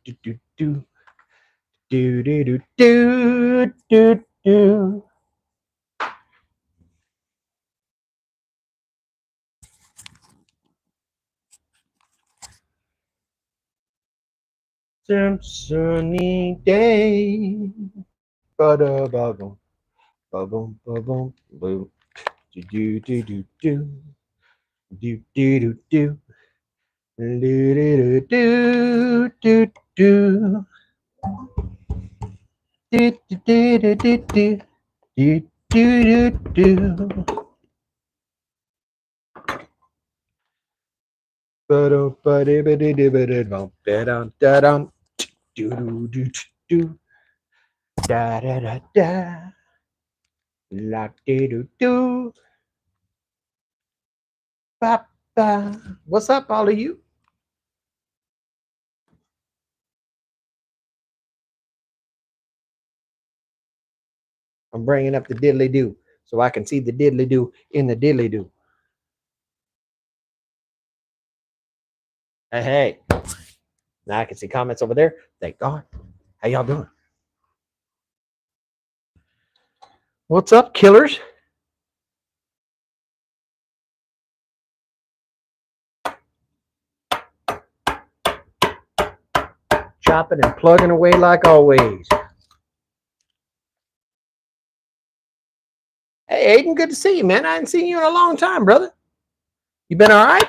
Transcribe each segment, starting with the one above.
do do do do do do do. Some sunny day. Ba-da ba-boom, ba-boom, ba-boom, boom. Do do do do do do do do do do do do do. Do do do do do do do do do. Ba-dum ba-di-ba-di-di-ba-di-dum, da-dum, da-dum, do-do-do-do, da-da-da-da, la-di-do-do, ba-ba. What's up, all of you? I'm bringing up the diddly-do so I can see the diddly-do in the diddly-do. Hey, hey. Now I can see comments over there. Thank God. How y'all doing? What's up, killers? Chopping and plugging away like always. Hey, Aiden, good to see you, man. I hadn't seen you in a long time, brother. You been all right?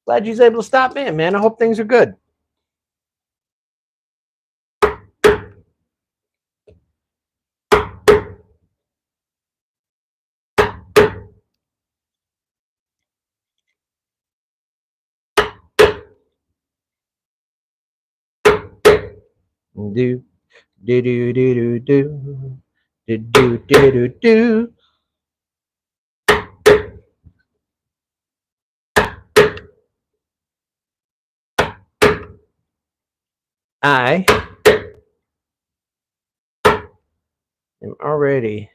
Glad you was able to stop in, man. I hope things are good. Do do do do do do do do do do. I am already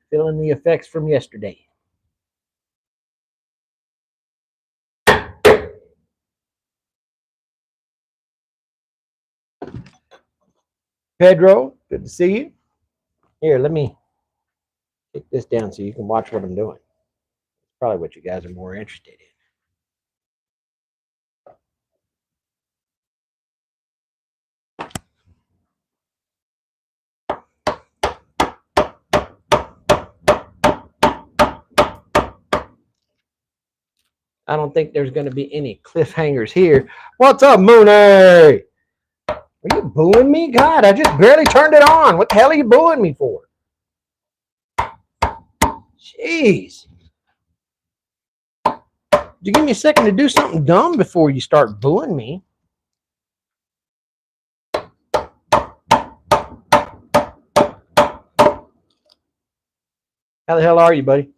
feeling the effects from yesterday. Pedro, good to see you. Here, let me take this down so you can watch what I'm doing. It's probably what you guys are more interested in. I don't think there's going to be any cliffhangers here. What's up, Mooney? Are you booing me? God, I just barely turned it on. What the hell are you booing me for? Jeez. You give me a second to do something dumb before you start booing me. How the hell are you, buddy?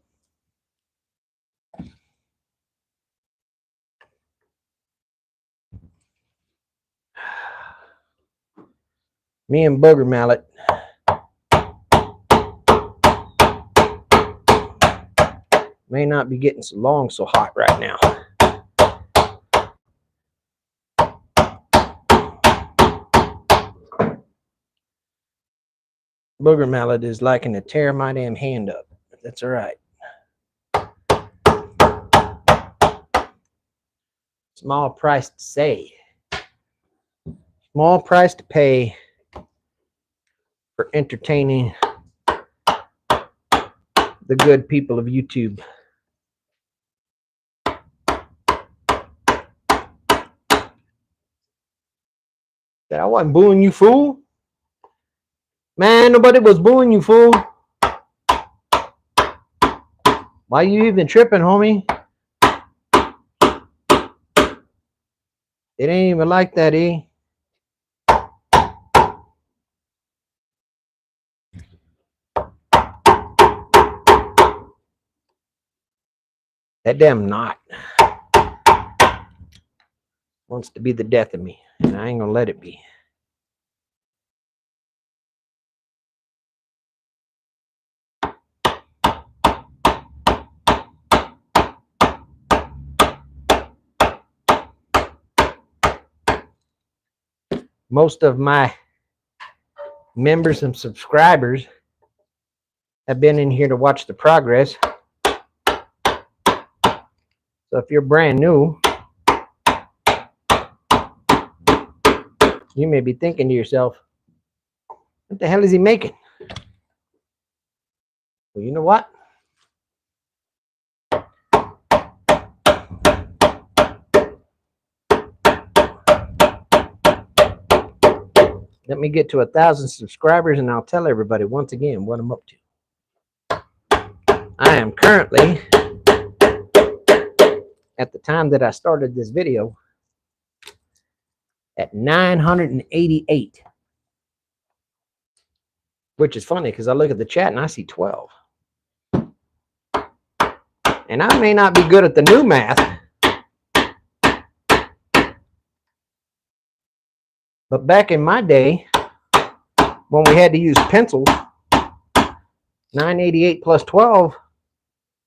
Me and Booger Mallet. May not be getting along so hot right now. Booger Mallet is liking to tear my damn hand up. That's all right. Small price to say. Small price to pay for entertaining the good people of YouTube. That I wasn't booing you, fool. Man, nobody was booing you, fool. Why you even tripping, homie? It ain't even like that, eh? That damn knot wants to be the death of me, and I ain't gonna let it be. most of my members and subscribers have been in here to watch the progress. So if you're brand new, you may be thinking to yourself, what the hell is he making? Well, you know what? Let me get to 1,000 subscribers and I'll tell everybody once again what I'm up to. I am currently, at the time that I started this video, at 988. Which is funny because I look at the chat and I see 12. And I may not be good at the new math, but back in my day, when we had to use pencils, 988 plus 12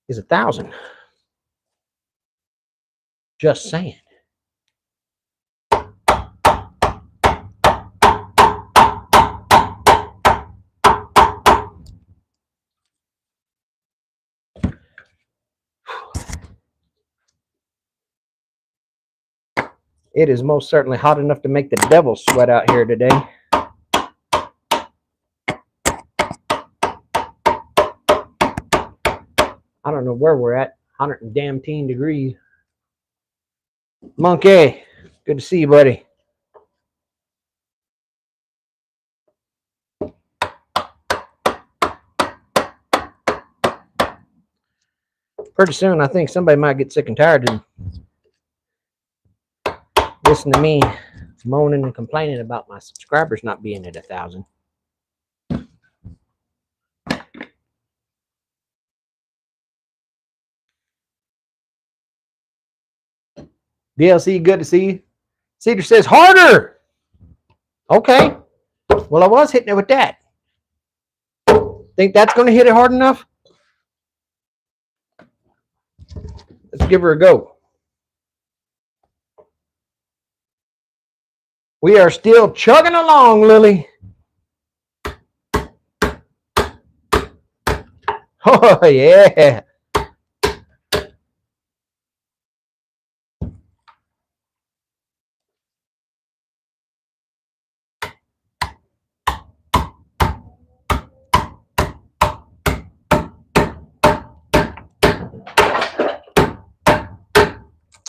is 1,000. Just saying. It is most certainly hot enough to make the devil sweat out here today. I don't know where we're at. 110 degrees. Monkey, good to see you, buddy. Pretty soon, I think somebody might get sick and tired and listen to me moaning and complaining about my subscribers not being at 1,000. DLC, good to see you. Cedar says harder. Okay. Well, I was hitting it with that. Think that's going to hit it hard enough? Let's give her a go. We are still chugging along, Lily. Oh, yeah.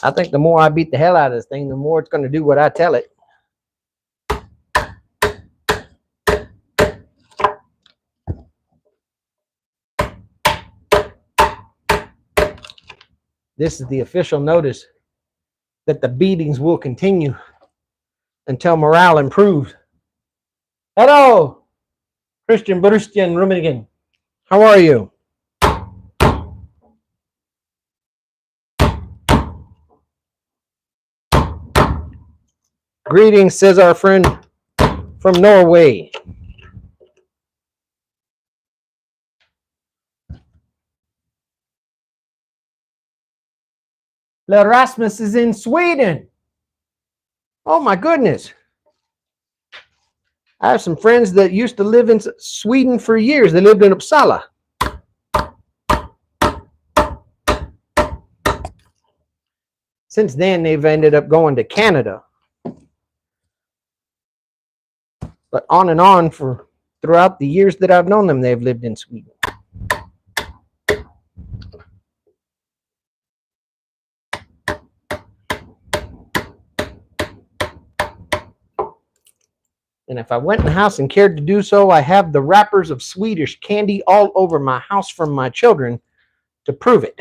I think the more I beat the hell out of this thing, the more it's going to do what I tell it. This is the official notice that the beatings will continue until morale improves. Hello, Christian Rumigan. How are you? Greetings, says our friend from Norway. Rasmus is in Sweden. Oh my goodness. I have some friends that used to live in Sweden for years. They lived in Uppsala. Since then, they've ended up going to Canada. But on and on throughout the years that I've known them, they've lived in Sweden. And if I went in the house and cared to do so, I have the wrappers of Swedish candy all over my house from my children to prove it.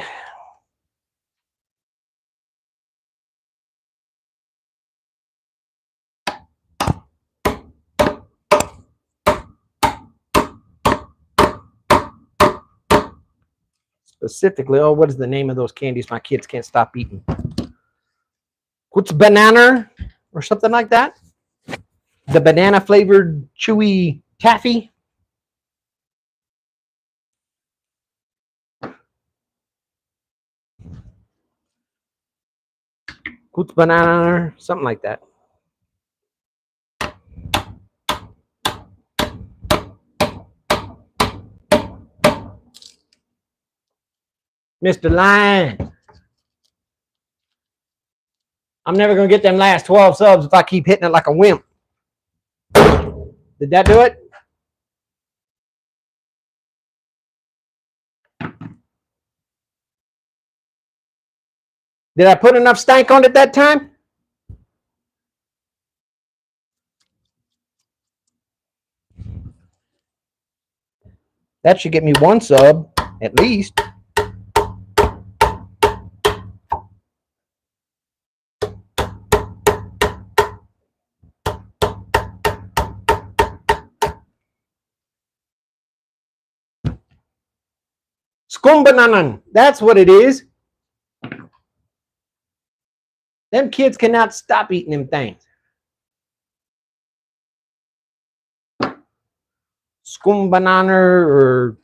Specifically, oh, what is the name of those candies my kids can't stop eating? What's banana or something like that? The banana flavored chewy taffy. What's banana or something like that. Mr. Lion. I'm never going to get them last 12 subs if I keep hitting it like a wimp. Did that do it? Did I put enough stank on it that time? That should get me one sub, at least. Skumbananan. That's what it is. Them kids cannot stop eating them things. Skumbananer or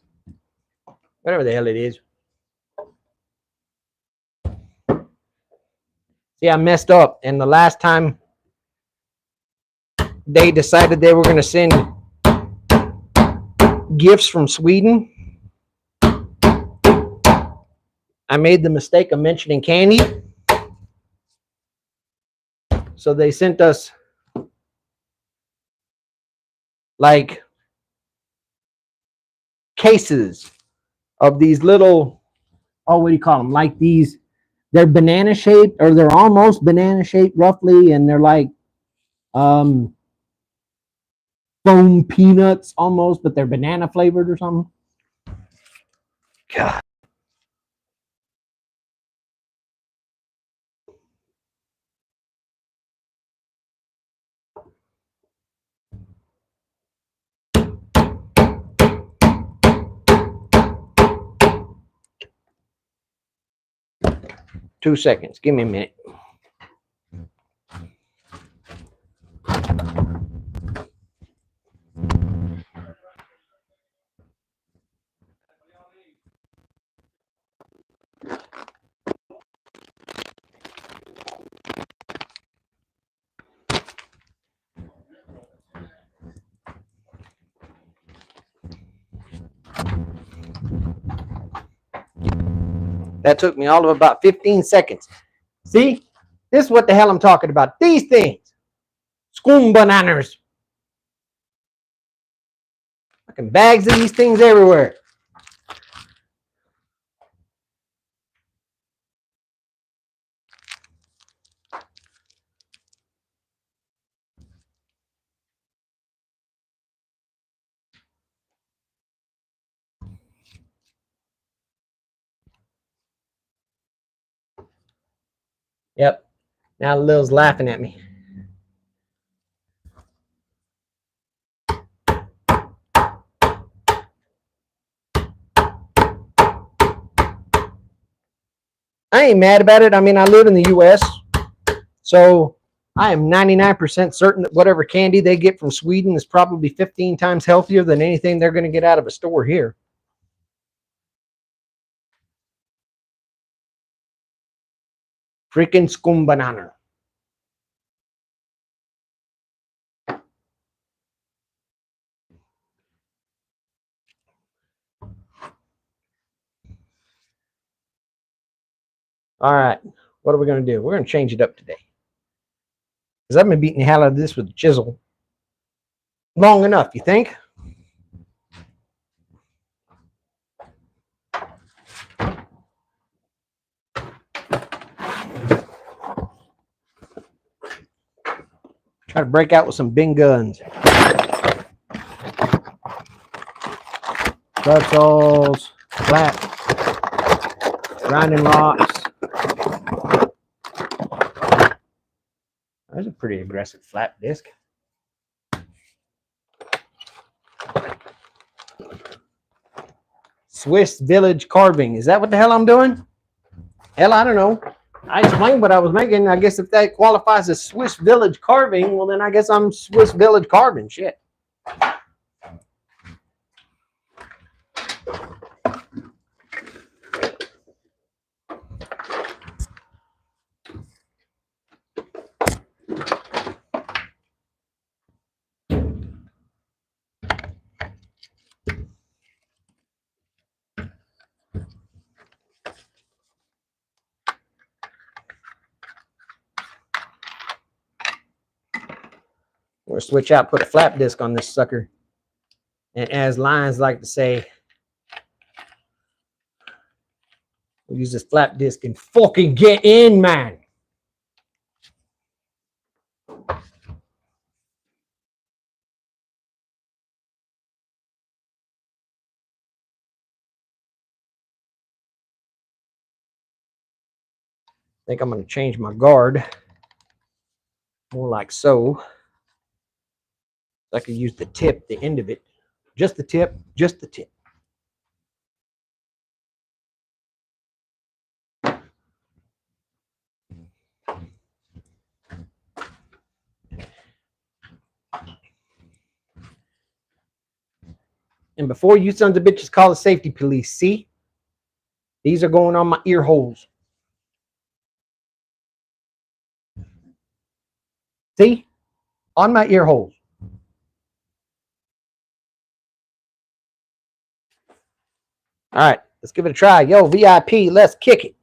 whatever the hell it is. See, I messed up. And the last time they decided they were going to send gifts from Sweden, I made the mistake of mentioning candy. So they sent us like cases of these little, oh, what do you call them? Like these, they're banana shaped, or they're almost banana shaped roughly, and they're like foam peanuts almost, but they're banana flavored or something. God. 2 seconds. Give me a minute. That took me all of about 15 seconds. See? This is what the hell I'm talking about. These things. Skumbananas. Fucking bags of these things everywhere. Yep. Now Lil's laughing at me. I ain't mad about it. I mean, I live in the U.S., so I am 99% certain that whatever candy they get from Sweden is probably 15 times healthier than anything they're going to get out of a store here. Freaking skumbanana. All right, what are we going to do? We're going to change it up today, because I've been beating the hell out of this with a chisel long enough, you think? Try to break out with some big guns. Pretzels, flat, grinding rocks. That's a pretty aggressive flat disc. Swiss village carving. Is that what the hell I'm doing? Hell, I don't know. I explained what I was making. I guess if that qualifies as Swiss village carving, well, then I guess I'm Swiss village carving. Shit. Or switch out, put a flap disc on this sucker. And as Lions like to say, we'll use this flap disc and fucking get in, man. I think I'm going to change my guard more like so. I can use the tip, the end of it. Just the tip, just the tip. And before you sons of bitches call the safety police, see? These are going on my ear holes. See? On my ear holes. All right, let's give it a try. Yo, VIP, let's kick it.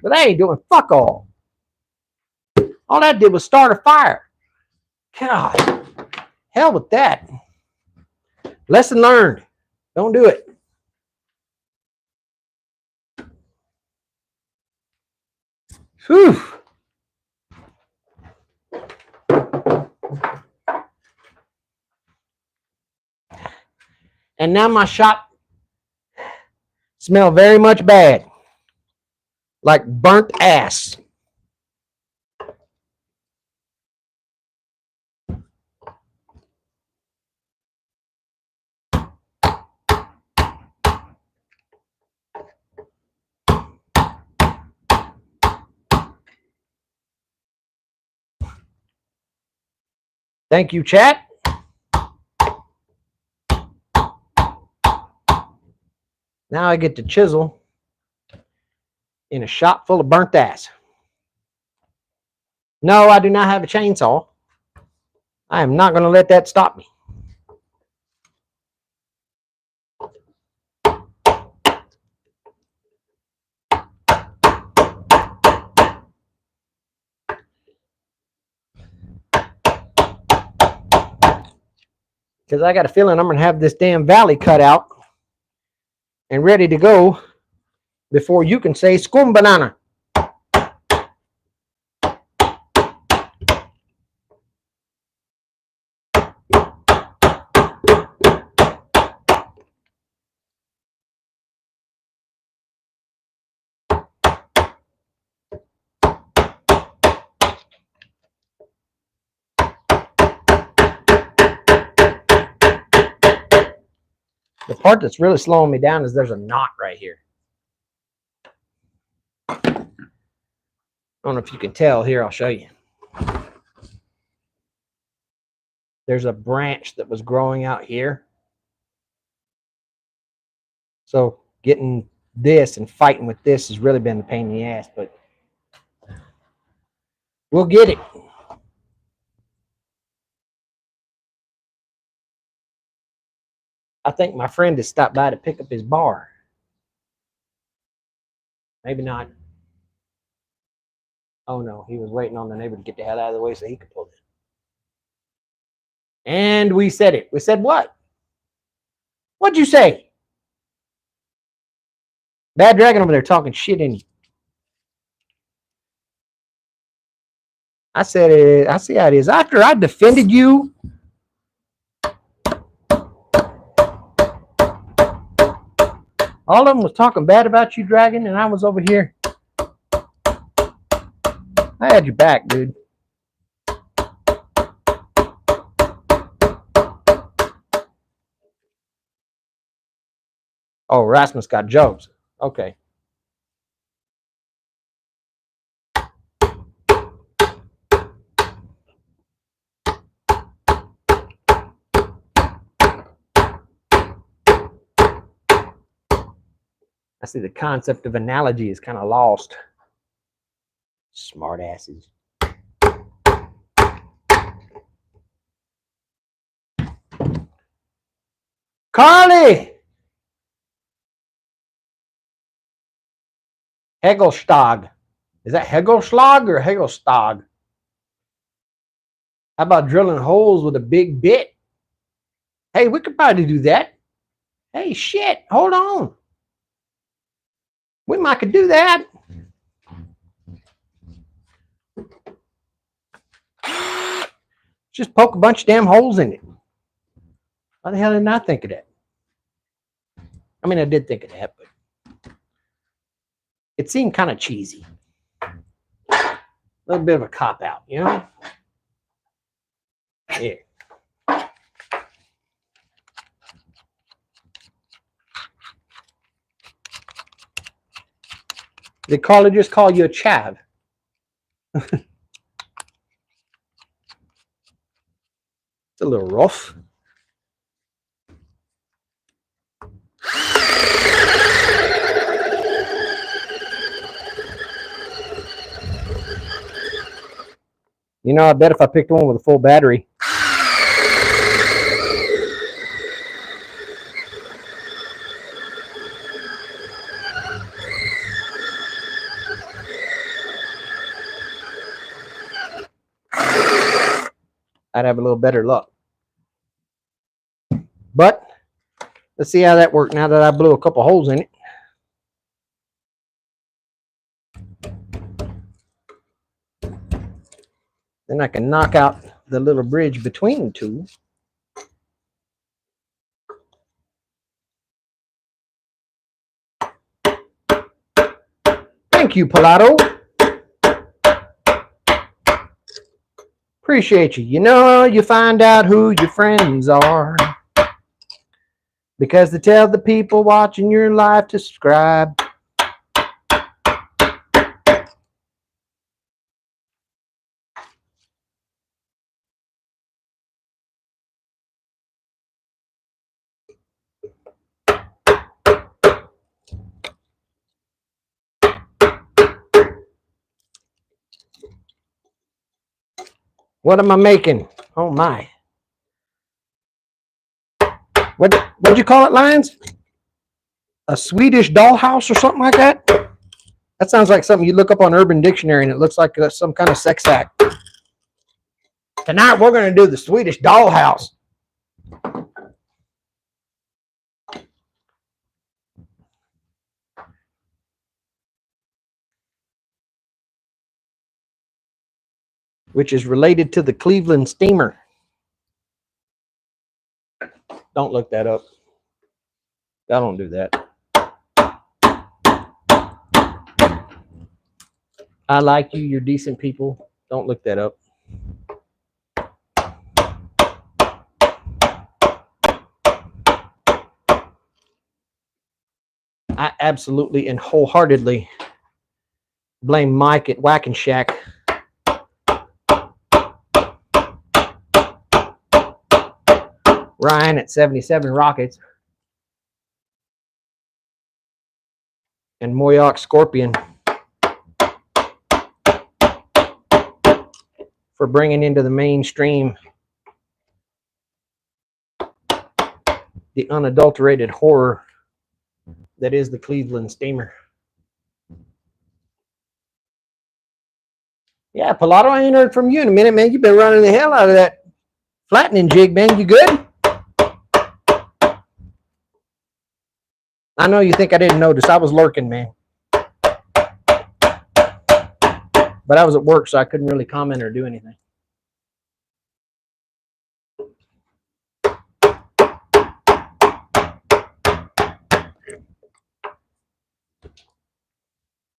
But I ain't doing fuck all. All that did was start a fire. God, hell with that. Lesson learned. Don't do it. Whew. And now my shop smell very much bad. Like burnt ass. Thank you, chat. Now I get to chisel in a shop full of burnt ass. No, I do not have a chainsaw. I am not going to let that stop me. Because I got a feeling I'm going to have this damn valley cut out and ready to go before you can say scum banana. The part that's really slowing me down is there's a knot right here. I don't know if you can tell. Here, I'll show you. There's a branch that was growing out here. So getting this and fighting with this has really been a pain in the ass, but we'll get it. I think my friend has stopped by to pick up his bar. Maybe not. Oh no, he was waiting on the neighbor to get the hell out of the way so he could pull it. And we said it. We said what? What'd you say? Bad Dragon over there talking shit in you. I said it. I see how it is. After I defended you, all of them was talking bad about you, Dragon, and I was over here. I had your back, dude. Oh, Rasmus got jokes. Okay. I see the concept of analogy is kind of lost. Smart asses. Carly! Hegelstag. Is that Hegelschlag or Hegelstag? How about drilling holes with a big bit? Hey, we could probably do that. Hey, shit, hold on. We might could do that. Just poke a bunch of damn holes in it. Why the hell didn't I think of that? I mean, I did think of that, but it seemed kind of cheesy. A little bit of a cop-out, you know? Yeah. Did Carla just call you a chav? It's a little rough. You know, I bet if I picked one with a full battery, I'd have a little better luck. But let's see how that worked now that I blew a couple holes in it. Then I can knock out the little bridge between the two. Thank you, Pilato. Appreciate you. You know, you find out who your friends are because they tell the people watching your live to subscribe. What am I making? Oh my. What'd you call it, Lions? A Swedish dollhouse or something like that? That sounds like something you look up on Urban Dictionary and it looks like some kind of sex act. Tonight we're going to do the Swedish dollhouse. Which is related to the Cleveland steamer. Don't look that up. I don't do that. I like you. You're decent people. Don't look that up. I absolutely and wholeheartedly blame Mike at Whack and Shack. Ryan at 77 Rockets. And Moyoc Scorpion for bringing into the mainstream the unadulterated horror that is the Cleveland steamer. Yeah, Pilato, I ain't heard from you in a minute, man. You've been running the hell out of that flattening jig, man. You good? I know you think I didn't notice. I was lurking, man. But I was at work, so I couldn't really comment or do anything.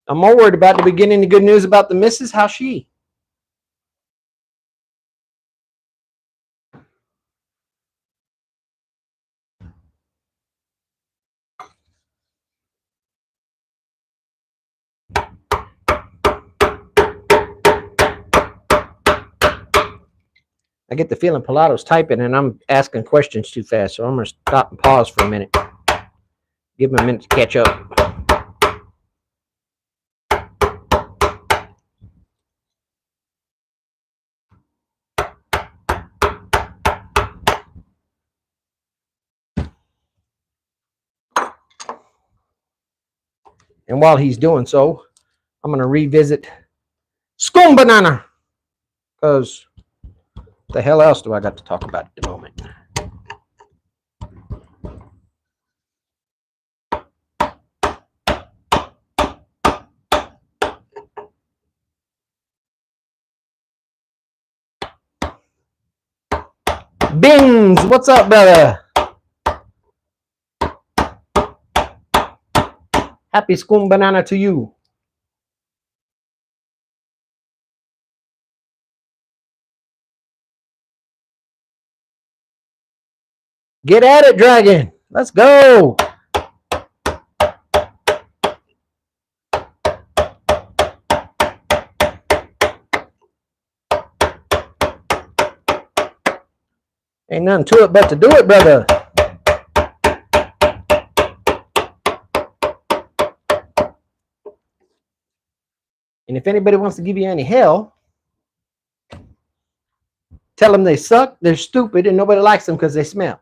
I'm more worried about the beginning of good news about the missus. How's she? I get the feeling Pilato's typing and I'm asking questions too fast, so I'm going to stop and pause for a minute. Give him a minute to catch up. And while he's doing so, I'm going to revisit Scone Banana. Because the hell else do I got to talk about at the moment? Bings, what's up, brother? Happy Scone Banana to you. Get at it, Dragon. Let's go. Ain't nothing to it but to do it, brother. And if anybody wants to give you any hell, tell them they suck, they're stupid, and nobody likes them because they smell.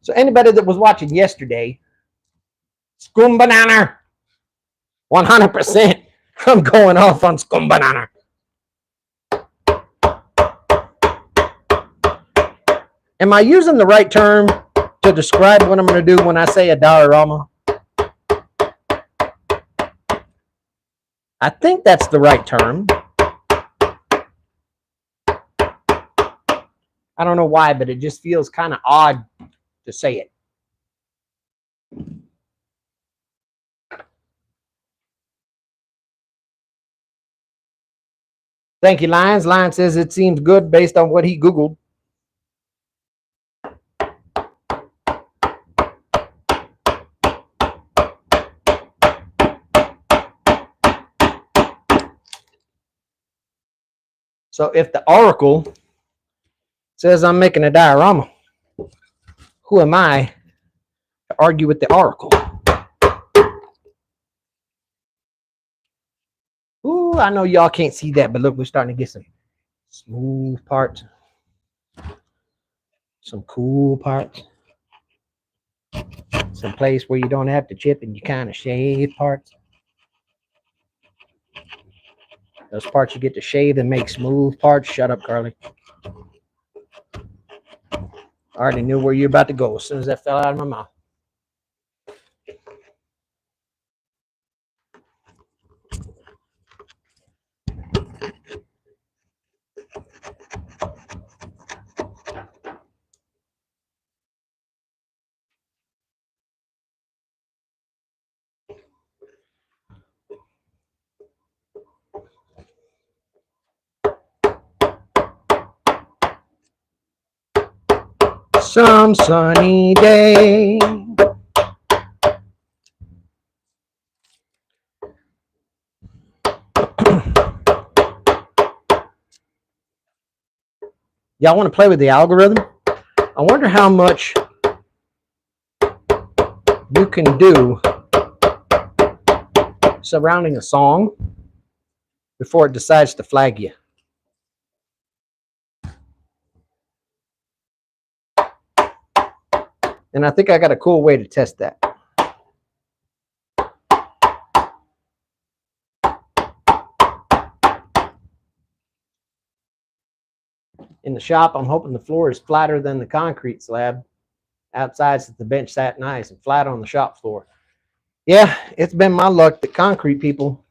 So anybody that was watching yesterday, Scone Banana, 100%. I'm going off on Scone Banana. Am I using the right term to describe what I'm going to do when I say a diorama? I think that's the right term. I don't know why, but it just feels kind of odd to say it. Thank you, Lions. Lion says it seems good based on what he Googled. So if the Oracle says I'm making a diorama, who am I to argue with the Oracle? Ooh, I know y'all can't see that, but look, we're starting to get some smooth parts, some cool parts, some place where you don't have to chip and you kind of shave parts. Those parts you get to shave and make smooth parts. Shut up, Carly. I already knew where you're about to go as soon as that fell out of my mouth. Some sunny day. Y'all want to play with the algorithm? I wonder how much you can do surrounding a song before it decides to flag you. And I think I got a cool way to test that. In the shop, I'm hoping the floor is flatter than the concrete slab. Outside, since the bench sat nice and flat on the shop floor. Yeah, it's been my luck that concrete people,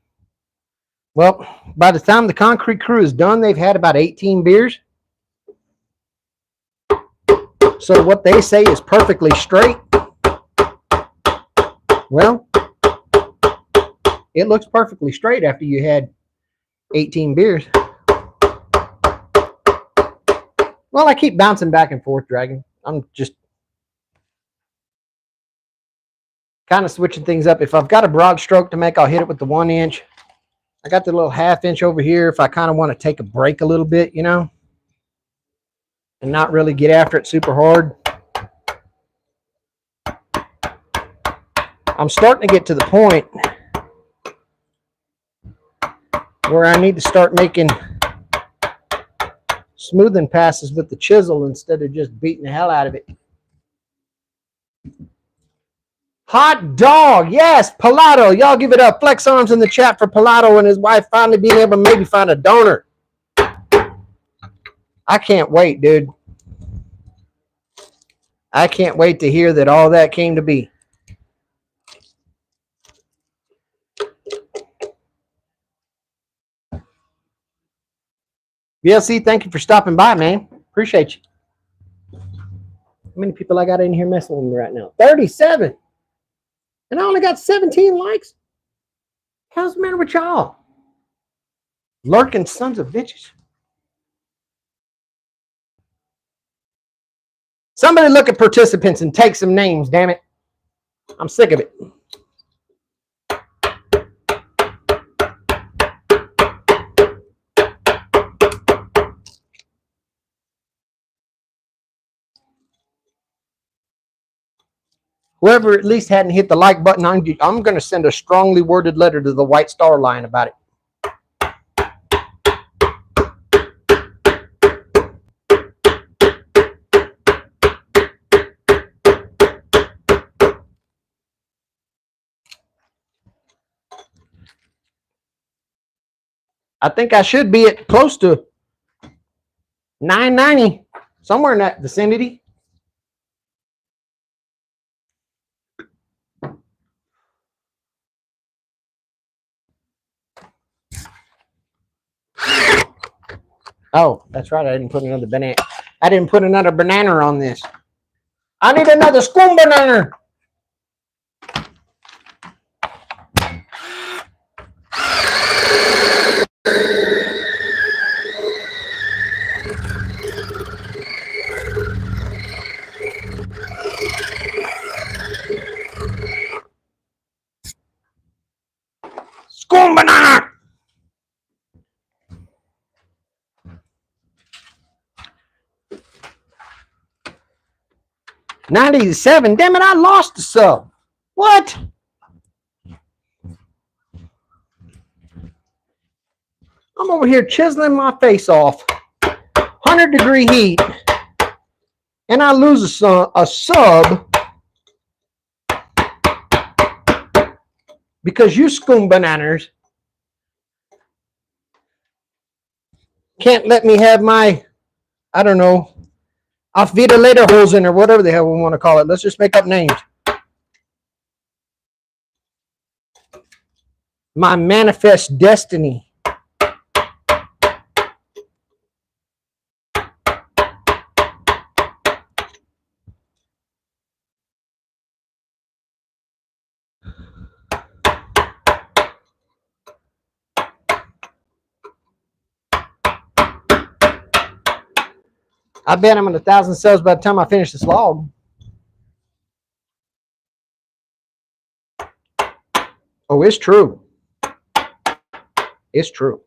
well, by the time the concrete crew is done, they've had about 18 beers. So what they say is perfectly straight. Well, it looks perfectly straight after you had 18 beers. Well, I keep bouncing back and forth, Dragon. I'm just kind of switching things up. If I've got a broad stroke to make, I'll hit it with the 1 inch. I got the little 1/2 inch over here if I kind of want to take a break a little bit, you know, and not really get after it super hard. I'm starting to get to the point where I need to start making smoothing passes with the chisel instead of just beating the hell out of it. Hot dog, yes, Pilato. Y'all give it up. Flex arms in the chat for Pilato and his wife finally being able to maybe find a donor. I can't wait, dude. I can't wait to hear that all that came to be. VLC, thank you for stopping by, man. Appreciate you. How many people I got in here messing with me right now? 37. And I only got 17 likes. How's the matter with y'all? Lurking sons of bitches. Somebody look at participants and take some names, damn it. I'm sick of it. Whoever at least hadn't hit the like button, I'm going to send a strongly worded letter to the White Star Line about it. I think I should be at close to 990, somewhere in that vicinity. Oh, that's right. I didn't put another banana. I didn't put another banana on this. I need another spoon banana. Spoon banana. $97. Damn it, I lost the sub. What? I'm over here chiseling my face off. 100-degree heat. And I lose a sub because you spoon bananas can't let me have my, I don't know, Auf Wiedersehen or whatever the hell we want to call it. Let's just make up names. My manifest destiny. I bet I'm at 1,000 subs by the time I finish this log. Oh, it's true. It's true.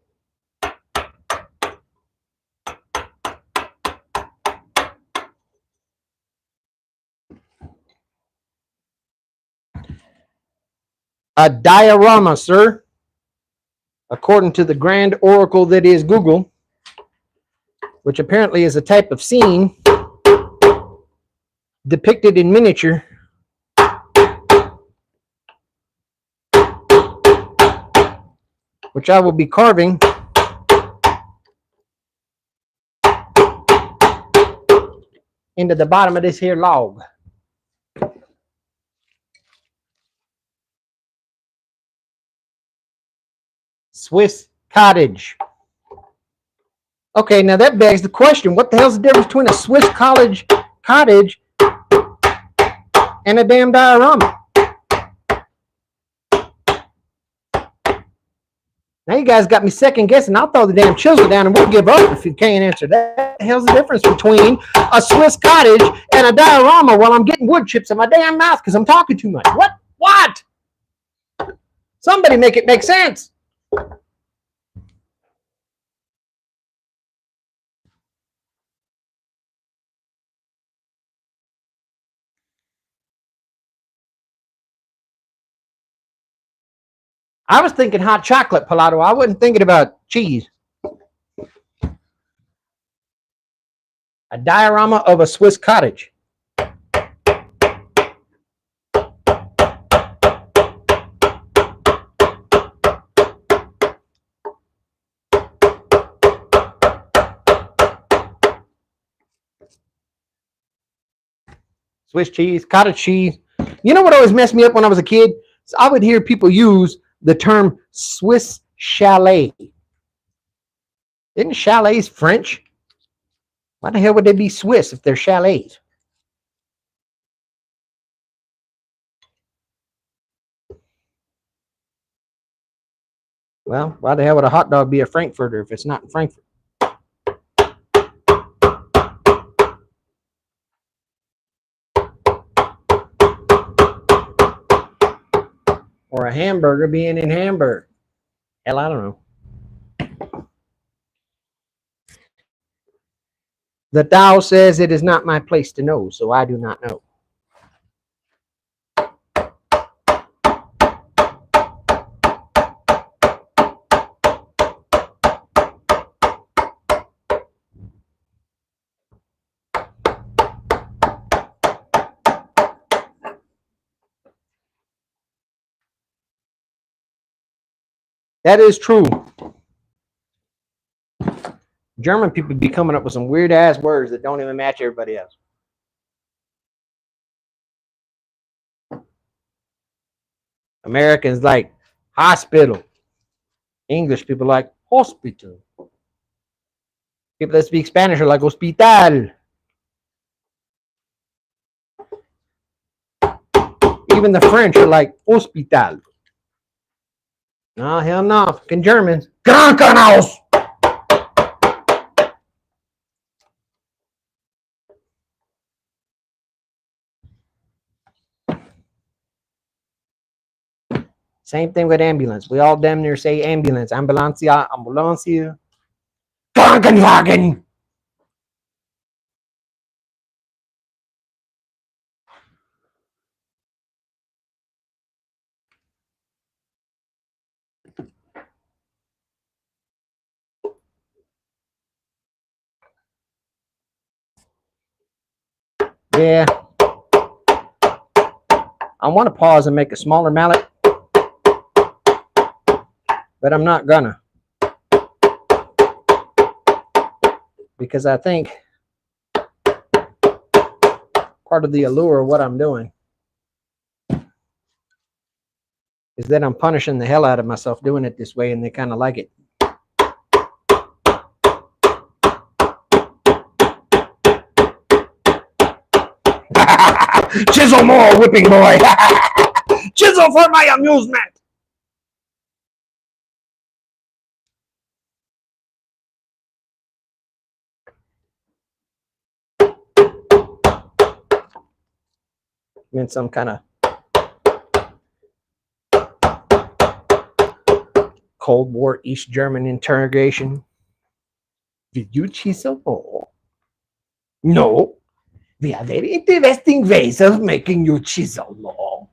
A diorama, sir. According to the grand oracle that is Google, which apparently is a type of scene depicted in miniature. Which I will be carving into the bottom of this here log. Swiss cottage. Okay, now that begs the question, what the hell's the difference between a Swiss cottage and a damn diorama? Now you guys got me second guessing. I'll throw the damn chisel down and we'll give up if you can't answer that. What the hell's the difference between a Swiss cottage and a diorama while I'm getting wood chips in my damn mouth because I'm talking too much? What? What? Somebody make it make sense. I was thinking hot chocolate, Pilato. I wasn't thinking about cheese. A diorama of a Swiss cottage. Swiss cheese, cottage cheese. You know what always messed me up when I was a kid? So I would hear people use the term Swiss chalet. Isn't chalets French? Why the hell would they be Swiss if they're chalets? Well, why the hell would a hot dog be a Frankfurter if it's not in Frankfurt? Or a hamburger being in Hamburg? Hell, I don't know. The Tao says it is not my place to know, so I do not know. That is true. German people be coming up with some weird ass words that don't even match everybody else. Americans like hospital. English people like hospital. People that speak Spanish are like hospital. Even the French are like hospital. No, hell no. Fucking Germans. Krankenhaus. Same thing with ambulance. We all damn near say ambulance. Ambulancia, ambulancia. Krankenwagen. Yeah. I want to pause and make a smaller mallet, but I'm not gonna. Because I think part of the allure of what I'm doing is that I'm punishing the hell out of myself doing it this way, and they kind of like it. Chisel more, whipping boy. Chisel for my amusement. I'm in some kind of Cold War East German interrogation. Did you chisel more? No. We have very interesting ways of making you chisel more.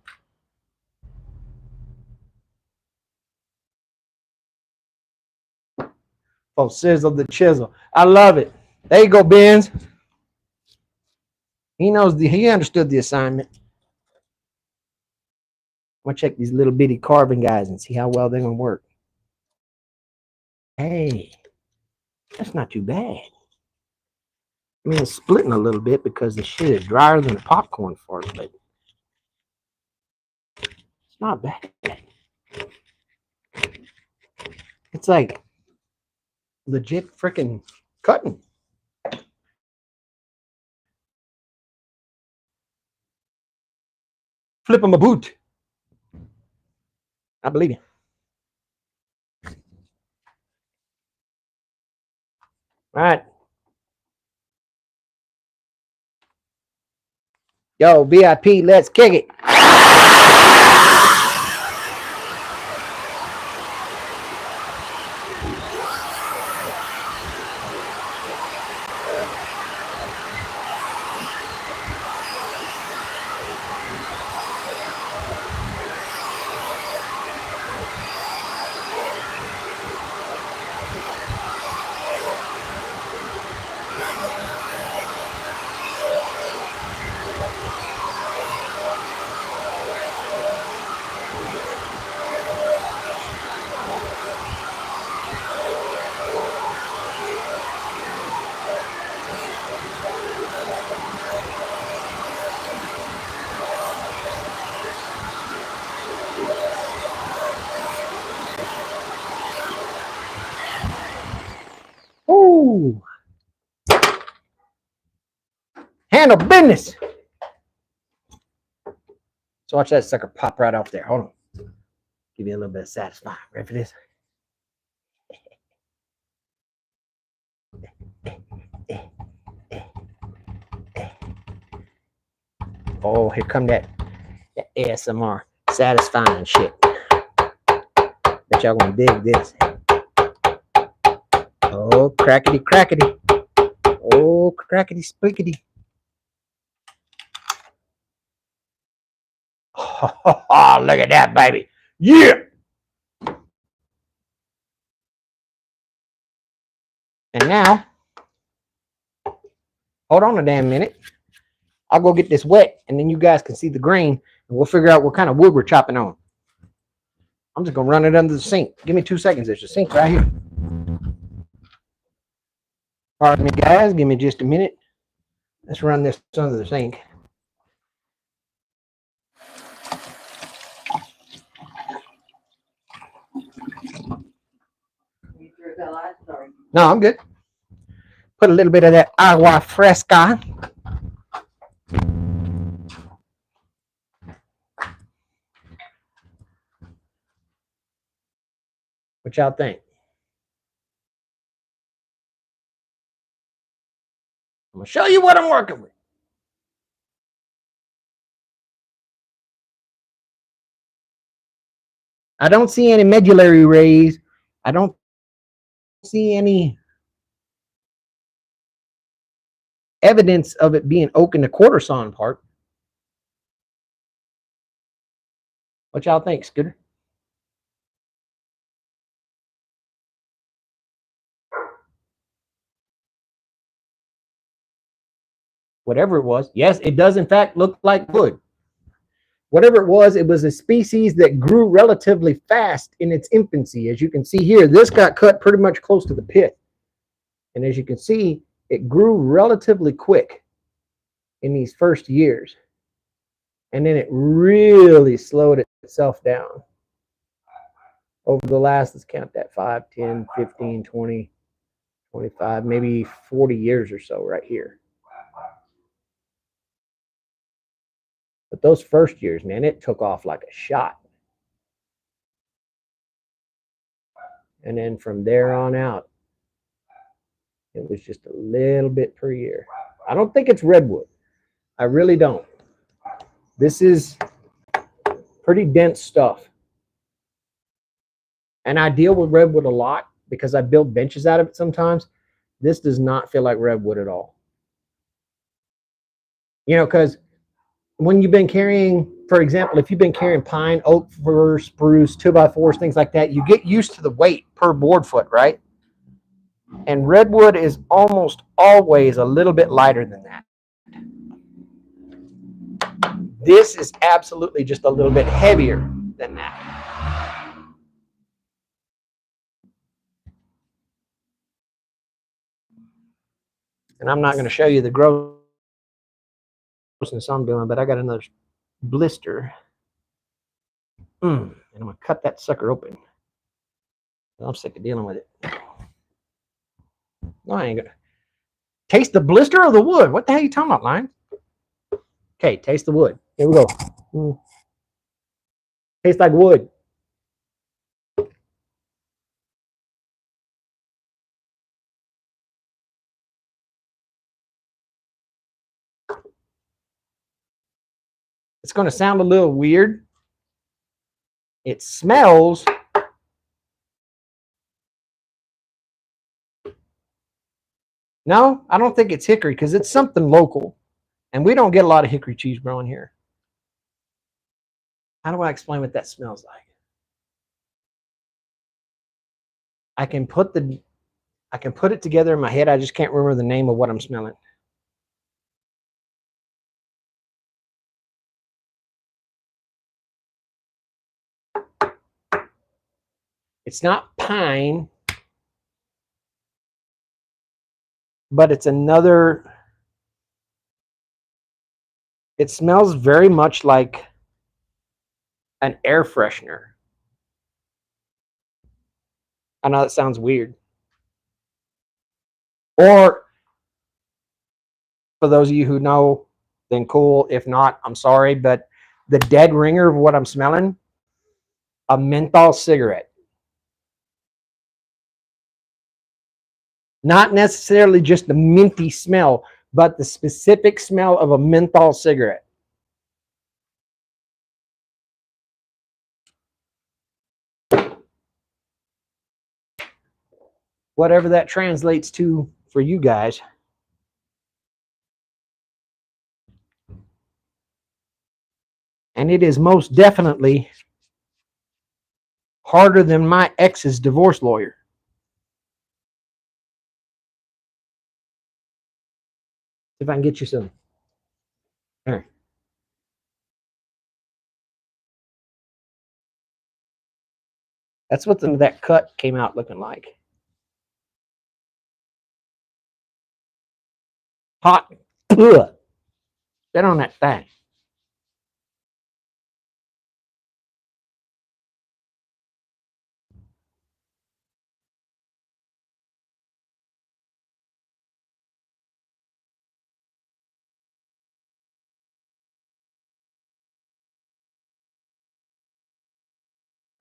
Oh, sizzle the chisel. I love it. There you go, Benz. He understood the assignment. I'm gonna check these little bitty carving guys and see how well they're gonna work. Hey, that's not too bad. I mean, it's splitting a little bit because the shit is drier than the popcorn fart, but it's not bad. It's like legit freaking cutting. Flip him a boot. I believe you. All right. Yo, VIP, let's kick it. Ooh. Handle business. So watch that sucker pop right off there. Hold on. Give you a little bit of satisfying. Ready for this? Oh, here come that ASMR satisfying shit. Bet y'all gonna dig this. Oh, crackety crackety. Oh, crackety splickety. Oh, look at that, baby. Yeah. And now, hold on a damn minute. I'll go get this wet, and then you guys can see the grain, and we'll figure out what kind of wood we're chopping on. I'm just gonna run it under the sink. Give me 2 seconds. There's a sink right here. Pardon me, guys. Give me just a minute. Let's run this under the sink. No, I'm good. Put a little bit of that agua fresca. What y'all think? I'm gonna show you what I'm working with. I don't see any medullary rays. I don't see any evidence of it being oak in the quarter sawn part. What y'all think, Scooter? Whatever it was. Yes, it does in fact look like wood. Whatever it was a species that grew relatively fast in its infancy. As you can see here, this got cut pretty much close to the pit. And as you can see, it grew relatively quick in these first years. And then it really slowed itself down over the last, let's count that, 5, 10, 15, 20, 25, maybe 40 years or so right here. But those first years, man, it took off like a shot. And then from there on out, it was just a little bit per year. I don't think it's redwood. I really don't. This is pretty dense stuff. And I deal with redwood a lot because I build benches out of it sometimes. This does not feel like redwood at all. You know, because when you've been carrying, for example, if you've been carrying pine, oak, fir, spruce, 2x4s, things like that, you get used to the weight per board foot, right? And redwood is almost always a little bit lighter than that. This is absolutely just a little bit heavier than that. And I'm not going to show you the grossness I'm doing, but I got another blister. And I'm going to cut that sucker open. I'm sick of dealing with it. No, I ain't going to. Taste the blister or the wood? What the hell are you talking about, Lion? Okay, taste the wood. Here we go. Tastes like wood. It's going to sound a little weird. It smells no, I don't think it's hickory because it's something local. And we don't get a lot of hickory cheese growing here. How do I explain what that smells like? I can put it together in my head. I just can't remember the name of what I'm smelling. It's not pine, but it's another. It smells very much like an air freshener. I know that sounds weird. Or for those of you who know, then cool. If not, I'm sorry. But the dead ringer of what I'm smelling, a menthol cigarette. Not necessarily just the minty smell, but the specific smell of a menthol cigarette. Whatever that translates to for you guys. And it is most definitely harder than my ex's divorce lawyer. If I can get you some. There. That's what that cut came out looking like. Hot. Ugh. Get on that thing.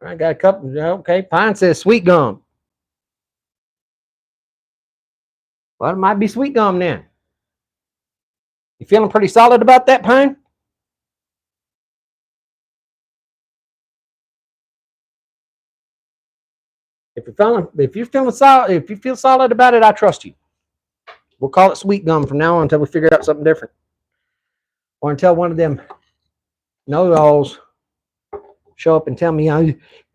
I got a couple. Okay, Pine says sweet gum. Well, it might be sweet gum then. You feeling pretty solid about that, Pine? If you feel solid about it, I trust you. We'll call it sweet gum from now on until we figure out something different, or until one of them know-alls show up and tell me,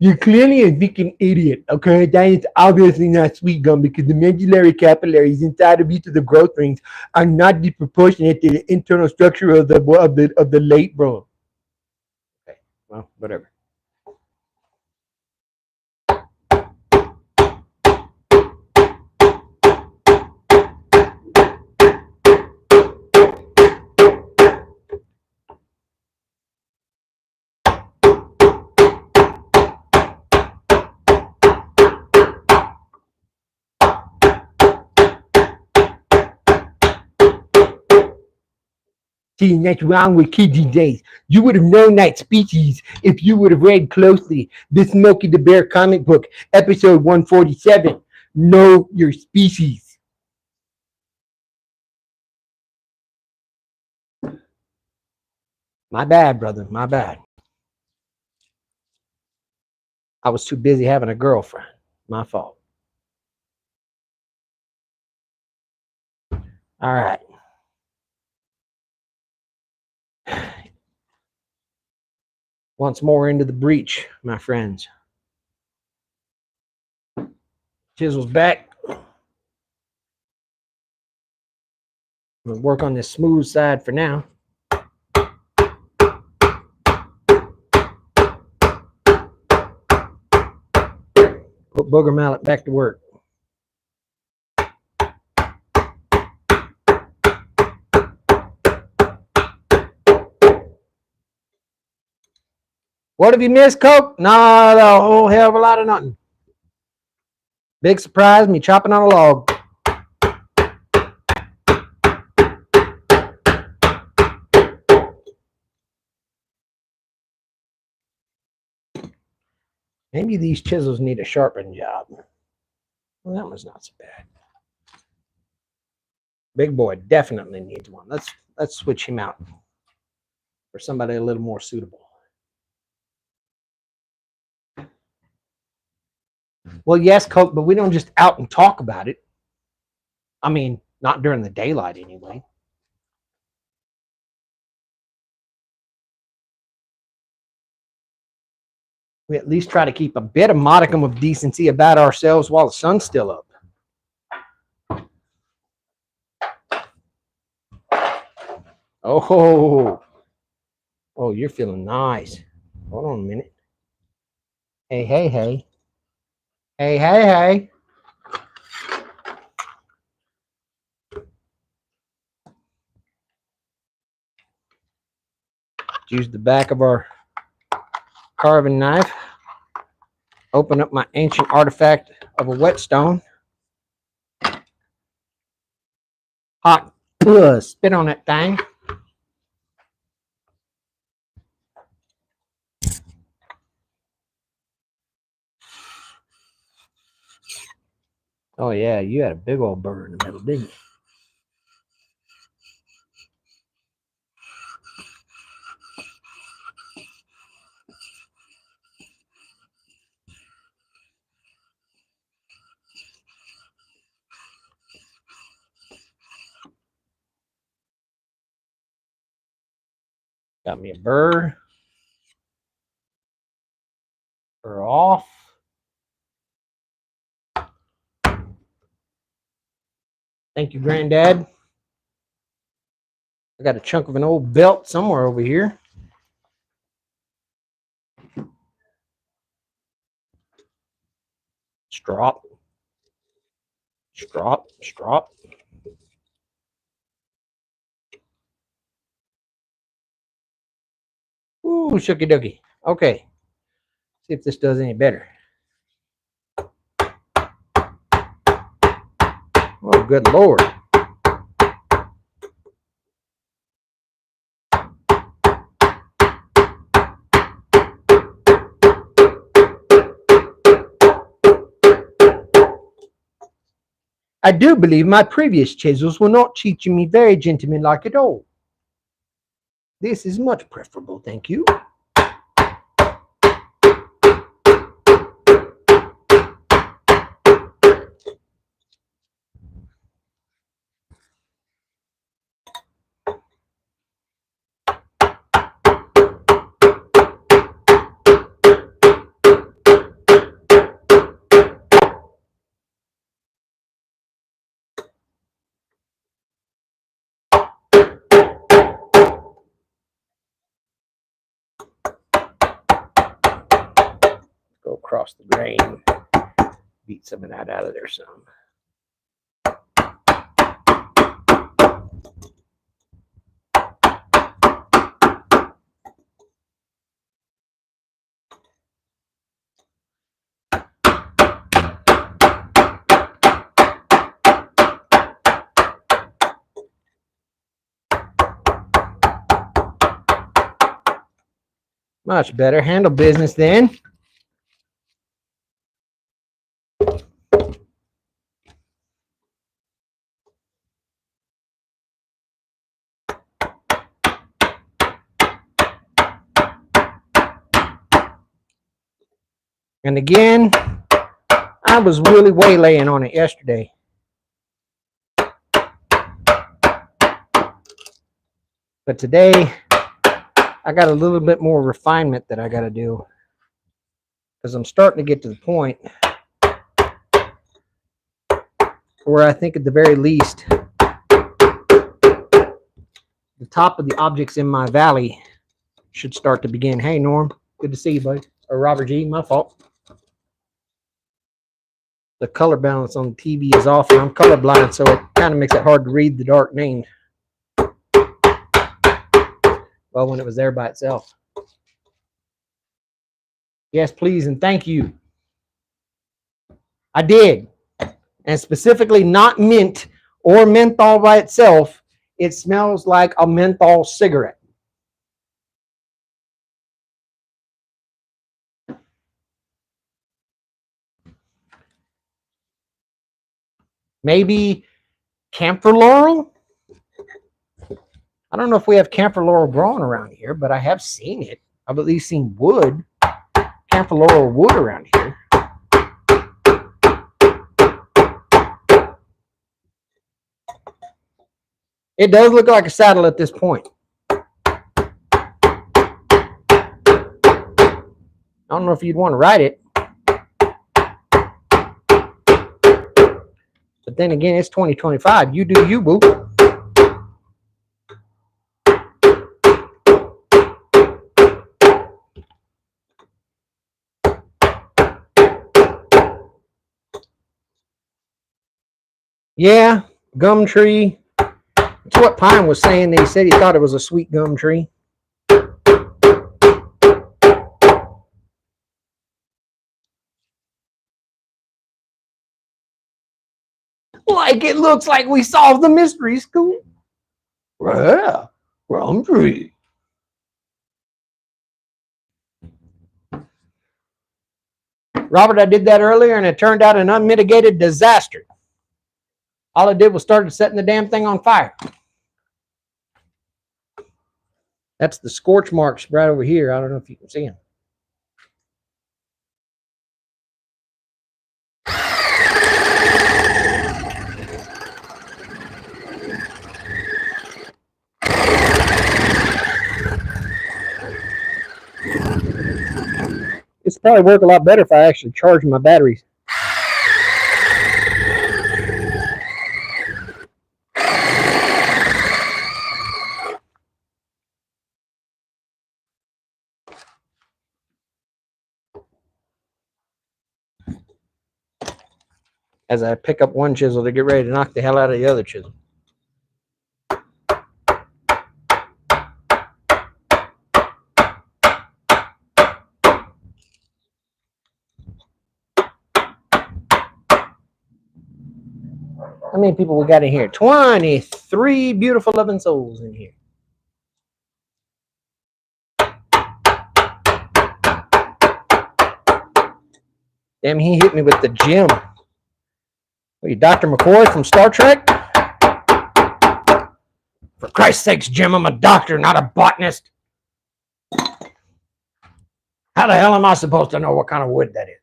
you're clearly a freaking idiot, okay? That is obviously not sweet gum because the medullary capillaries inside of each of the growth rings are not disproportionate to the internal structure of the late bro. Okay, well, whatever. See, that's wrong with kids these days. You would have known that species if you would have read closely the Smokey the Bear comic book, episode 147. Know your species. My bad, brother. My bad. I was too busy having a girlfriend. My fault. All right. Once more into the breach, my friends. Chisel's back. I'm going to work on this smooth side for now. Put Booger Mallet back to work. What have you missed, Coke? Not a whole hell of a lot of nothing. Big surprise, me chopping on a log. Maybe these chisels need a sharpening job. Well, that one's not so bad. Big boy definitely needs one. Let's switch him out. for somebody a little more suitable. Well, yes, Coke, but we don't just out and talk about it. I mean, not during the daylight anyway. We at least try to keep a bit of modicum of decency about ourselves while the sun's still up. Oh, you're feeling nice. Hold on a minute. Hey, hey, hey. Hey, hey, hey. Use the back of our carving knife. Open up my ancient artifact of a whetstone. Hot. Spit on that thing. Oh, yeah, you had a big old burn in the middle, didn't you? Got me a burr. Burr off. Thank you, Granddad. I got a chunk of an old belt somewhere over here. Strop. Strop. Strop. Ooh, shooky dookie. Okay. See if this does any better. Oh, good Lord. I do believe my previous chisels were not teaching me very gentlemanlike at all. This is much preferable, thank you. Go across the grain. Beat some of that out of there some. Much better. Handle business then. And again, I was really waylaying on it yesterday. But today, I got a little bit more refinement that I got to do. Because I'm starting to get to the point where I think at the very least, the top of the objects in my valley should start to begin. Hey, Norm. Good to see you, buddy. Or Robert G. My fault. The color balance on the TV is off, and I'm colorblind, so it kind of makes it hard to read the dark names. Well, when it was there by itself. Yes, please, and thank you. I did. And specifically not mint or menthol by itself. It smells like a menthol cigarette. Maybe camphor laurel? I don't know if we have camphor laurel growing around here, but I have seen it. I've at least seen wood, camphor laurel wood around here. It does look like a saddle at this point. I don't know if you'd want to ride it. But then again, it's 2025. You do you, boo. Yeah, gum tree. That's what Pine was saying. He said he thought it was a sweet gum tree. Like it looks like we solved the mystery, school. Yeah, gum tree. Robert, I did that earlier and it turned out an unmitigated disaster. All I did was started setting the damn thing on fire. That's the scorch marks right over here. I don't know if you can see them. It's probably work a lot better if I actually charge my batteries. As I pick up one chisel to get ready to knock the hell out of the other chisel. How many people we got in here? 23 beautiful loving souls in here. Damn, he hit me with the gem. Are you Dr. McCoy from Star Trek? For Christ's sakes, Jim, I'm a doctor, not a botanist. How the hell am I supposed to know what kind of wood that is?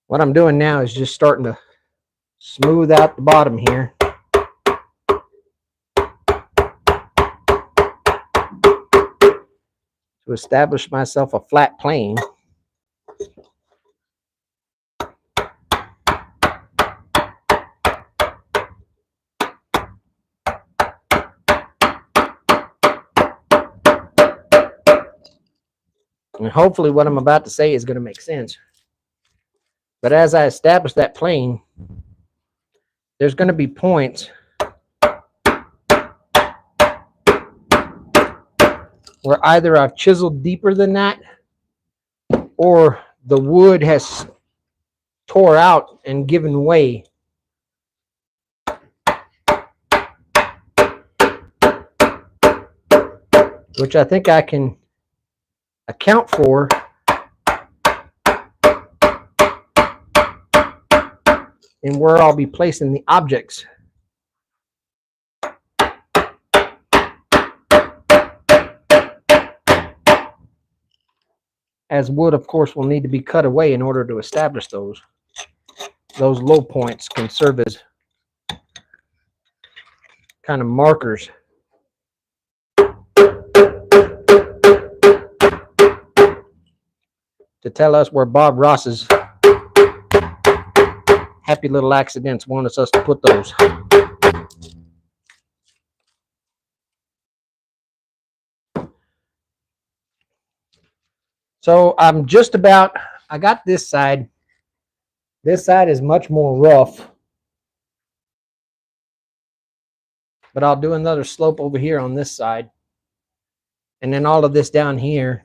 What I'm doing now is just starting to smooth out the bottom here. To establish myself a flat plane. And hopefully what I'm about to say is going to make sense. But as I establish that plane, there's going to be points where either I've chiseled deeper than that or the wood has tore out and given way. Which I think I can account for in where I'll be placing the objects. As wood, of course, will need to be cut away in order to establish those. Those low points can serve as kind of markers. To tell us where Bob Ross's happy little accidents want us to put those. So I'm just about, I got this side. This side is much more rough. But I'll do another slope over here on this side. And then all of this down here.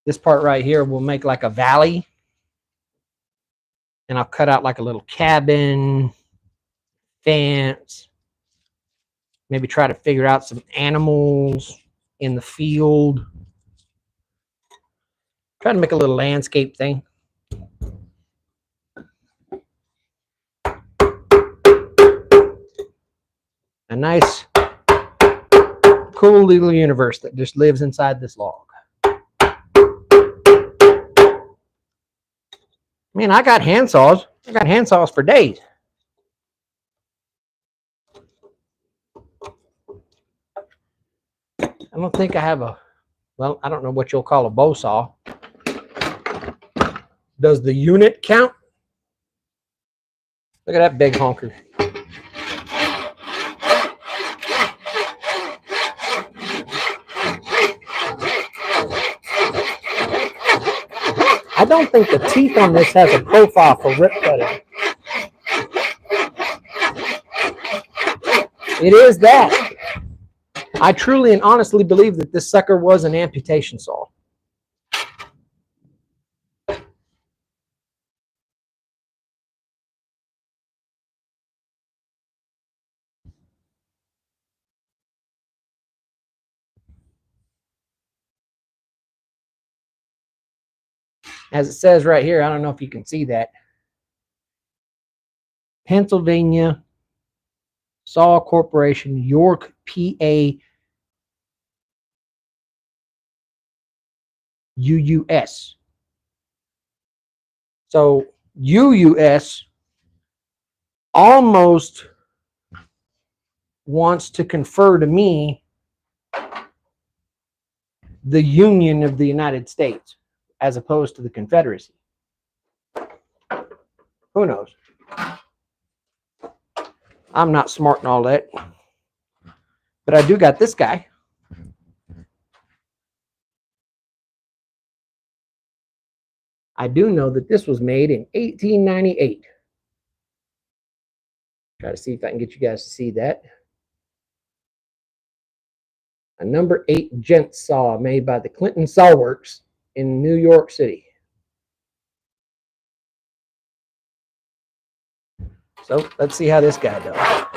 This part right here will make like a valley. And I'll cut out like a little cabin, fence, maybe try to figure out some animals in the field. Try to make a little landscape thing. A nice, cool little universe that just lives inside this log. I mean, I got hand saws. I got hand saws for days. I don't think I have a, well, I don't know what you'll call a bow saw. Does the unit count? Look at that big honker. I don't think the teeth on this has a profile for rip cutting. It is that. I truly and honestly believe that this sucker was an amputation saw. As it says right here, I don't know if you can see that. Pennsylvania Saw Corporation, York, PA, UUS. So UUS almost wants to confer to me the Union of the United States as opposed to the Confederacy. Who knows? I'm not smart and all that. But I do got this guy. I do know that this was made in 1898. Try to see if I can get you guys to see that. A number 8 gent saw made by the Clinton Saw Works in New York City. So let's see how this guy does.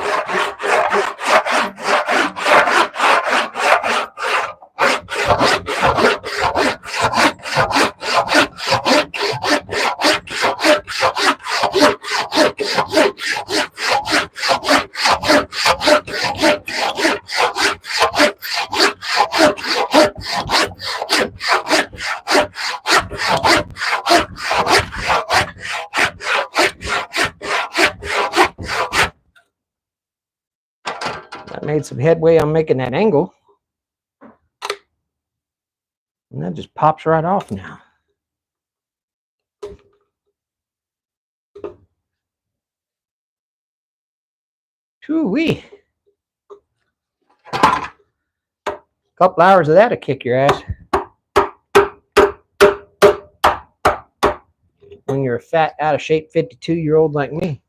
Made some headway on making that angle, and that just pops right off now. Choo-wee. Couple hours of that to kick your ass when you're a fat, out of shape 52-year-old like me.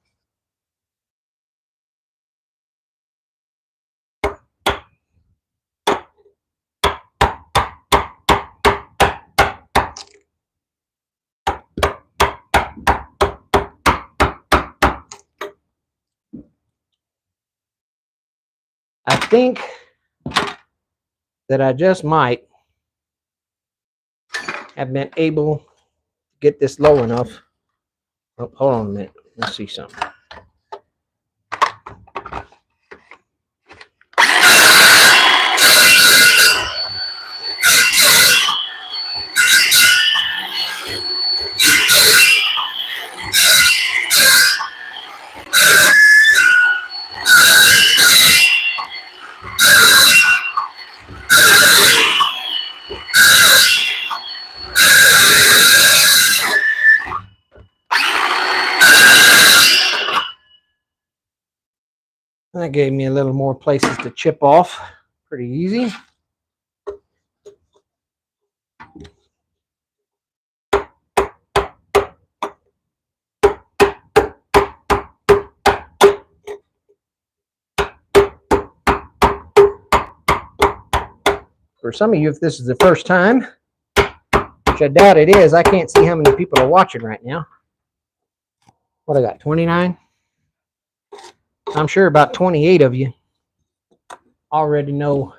I think that I just might have been able to get this low enough. Oh, hold on a minute. Let's see something. That gave me a little more places to chip off. Pretty easy. For some of you, if this is the first time, which I doubt it is, I can't see how many people are watching right now. What I got, 29? I'm sure about 28 of you already know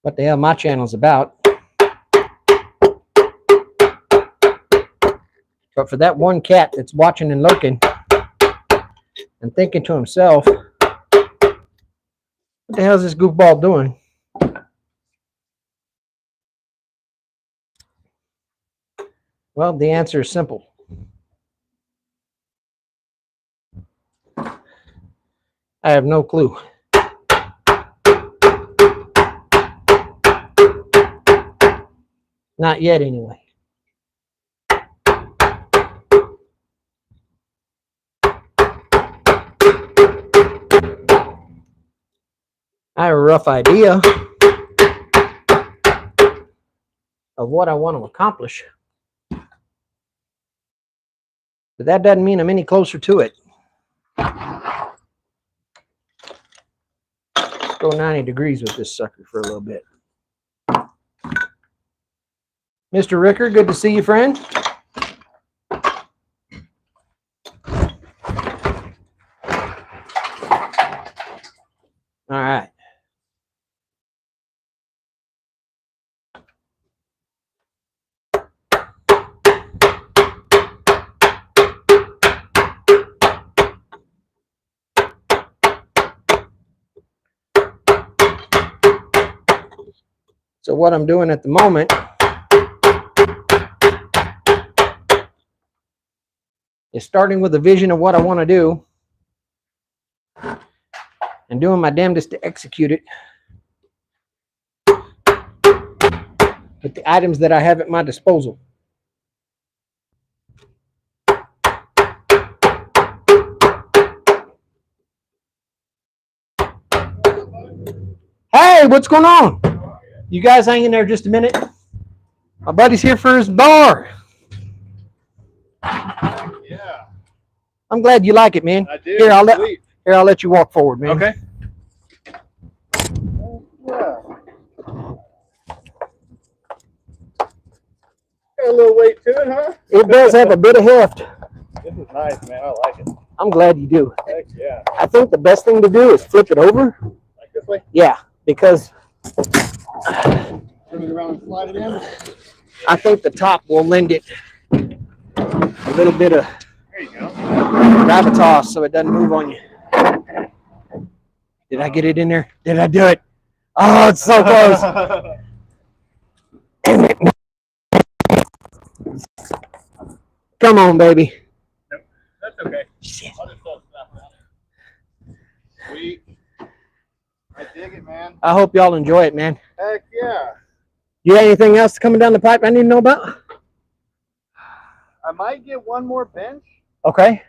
what the hell my channel's about. But for that one cat that's watching and lurking and thinking to himself, what the hell is this goofball doing? Well, the answer is simple. I have no clue. Not yet, anyway. I have a rough idea of what I want to accomplish. But that doesn't mean I'm any closer to it. Go 90 degrees with this sucker for a little bit. Mr. Ricker, good to see you, friend. All right. So what I'm doing at the moment is starting with a vision of what I want to do and doing my damnedest to execute it with the items that I have at my disposal. Hey, what's going on? You guys hang in there just a minute. My buddy's here for his bar. Yeah. I'm glad you like it, man. I do. Here, I'll let you walk forward, man. Okay. Yeah. Got a little weight to it, huh? It does have a bit of heft. This is nice, man. I like it. I'm glad you do. Heck yeah. I think the best thing to do is flip it over. Like this way? Yeah, because Turn it around and slide it in. I think the top will lend it a little bit of There you go. gravitas so it doesn't move on you. Did I get it in there? Did I do it? Oh, it's so close. Come on, baby. Nope. That's okay. Shit. I'll just throw stuff around it. Sweet. I dig it, man. I hope y'all enjoy it, man. Heck yeah. You got anything else coming down the pipe I need to know about? I might get one more bench Okay.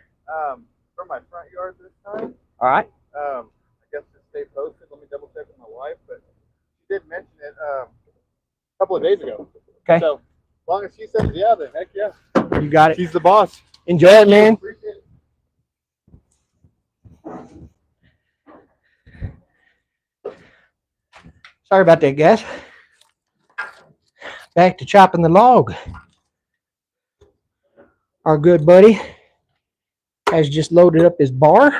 for my front yard this time. All right. I guess to stay posted. Let me double check with my wife, but she did mention it a couple of days ago. Okay. So as long as she says yeah, then heck yeah. You got it. She's the boss. Enjoy it, man. Appreciate it. Sorry about that, guys. Back to chopping the log. Our good buddy has just loaded up his bar.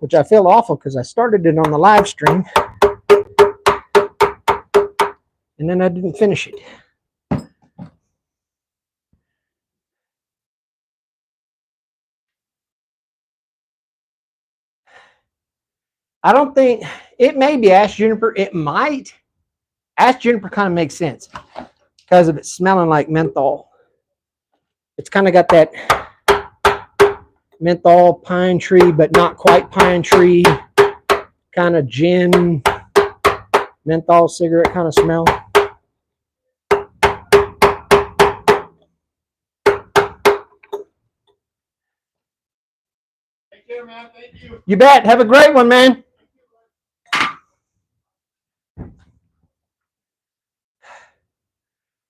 Which I feel awful because I started it on the live stream and then I didn't finish it. I don't think it may be ash juniper. It might. Ash juniper kind of makes sense because of it smelling like menthol. It's kind of got that menthol pine tree, but not quite pine tree, kind of gin, menthol cigarette kind of smell. Take care, man. Thank you. You bet. Have a great one, man.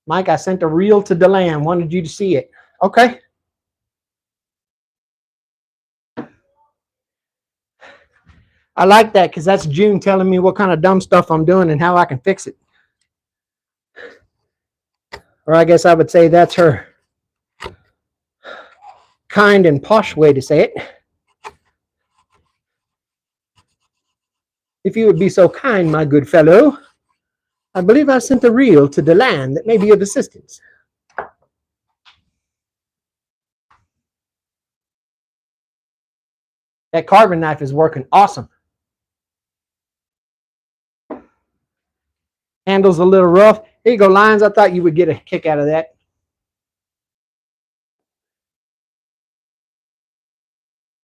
Mike, I sent a reel to Deland. Wanted you to see it. Okay. I like that because that's June telling me what kind of dumb stuff I'm doing and how I can fix it. Or I guess I would say that's her kind and posh way to say it. If you would be so kind, my good fellow, I believe I sent a reel to the land that may be of assistance. That carving knife is working awesome. Handle's a little rough. Here you go, Lions. I thought you would get a kick out of that.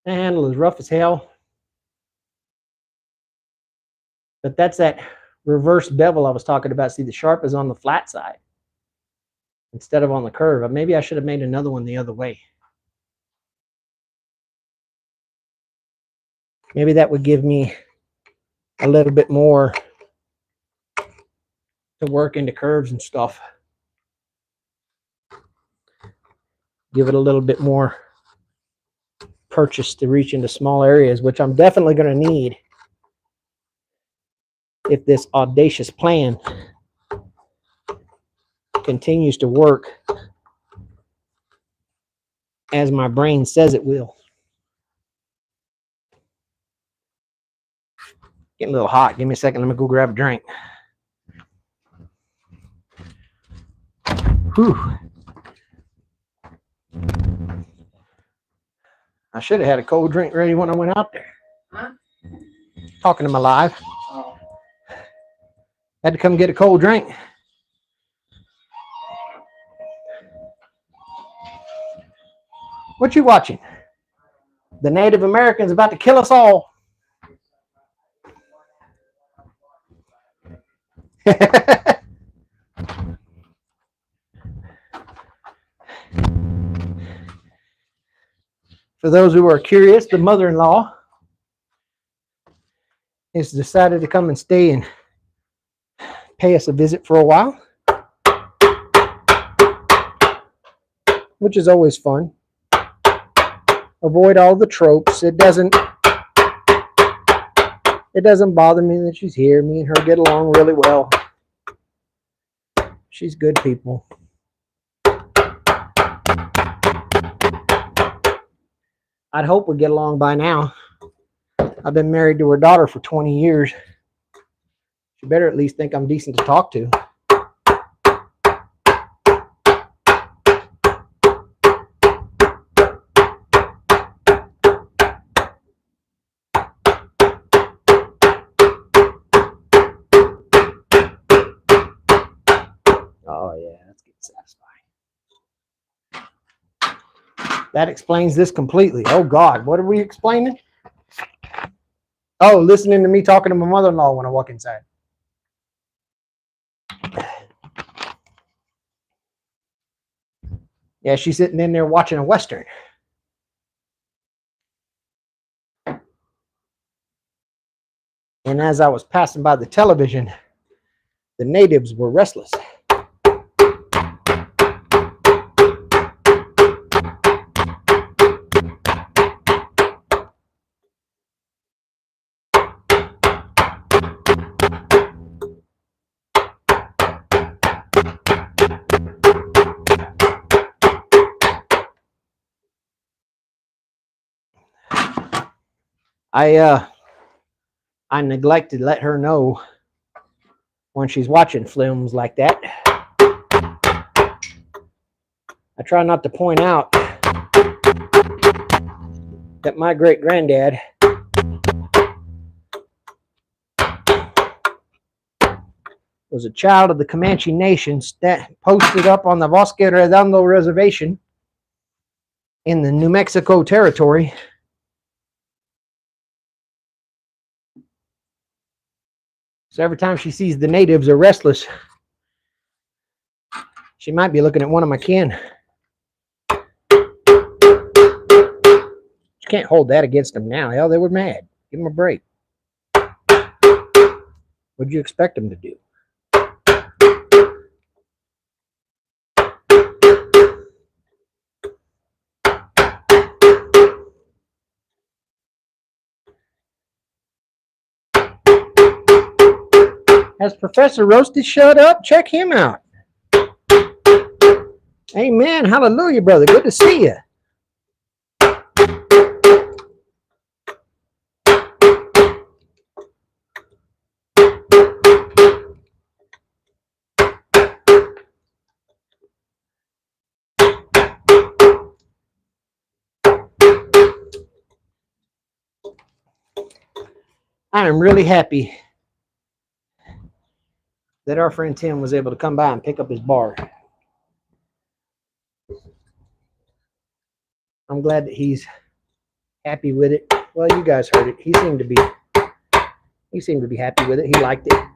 The handle is rough as hell. But that's that reverse bevel I was talking about. See, the sharp is on the flat side instead of on the curve. Maybe I should have made another one the other way. Maybe that would give me a little bit more to work into curves and stuff. Give it a little bit more purchase to reach into small areas, which I'm definitely going to need if this audacious plan continues to work as my brain says it will. Getting a little hot. Give me a second. Let me go grab a drink. Whew. I should have had a cold drink ready when I went out there. Huh? Talking to my live. Oh. Had to come get a cold drink. What you watching? The Native Americans about to kill us all. For those who are curious, the mother-in-law has decided to come and stay and pay us a visit for a while, which is always fun. Avoid all the tropes. It doesn't bother me that she's here. Me and her get along really well. She's good people. I'd hope we get along by now. I've been married to her daughter for 20 years. She better at least think I'm decent to talk to. Oh yeah, let's get satisfied. That explains this completely. Oh God, what are we explaining? Oh, listening to me talking to my mother-in-law when I walk inside. Yeah, she's sitting in there watching a Western. And as I was passing by the television, the natives were restless. I neglect to let her know when she's watching films like that. I try not to point out that my great-granddad was a child of the Comanche Nation that posted up on the Bosque Redondo Reservation in the New Mexico Territory. So every time she sees the natives are restless, she might be looking at one of my kin. She can't hold that against them now. Hell, they were mad. Give them a break. What'd you expect them to do? Has Professor Roasted shut up? Check him out. Amen. Hallelujah, brother. Good to see you. I am really happy that our friend Tim was able to come by and pick up his bar. I'm glad that he's happy with it. Well, you guys heard it. He seemed to be happy with it. He liked it.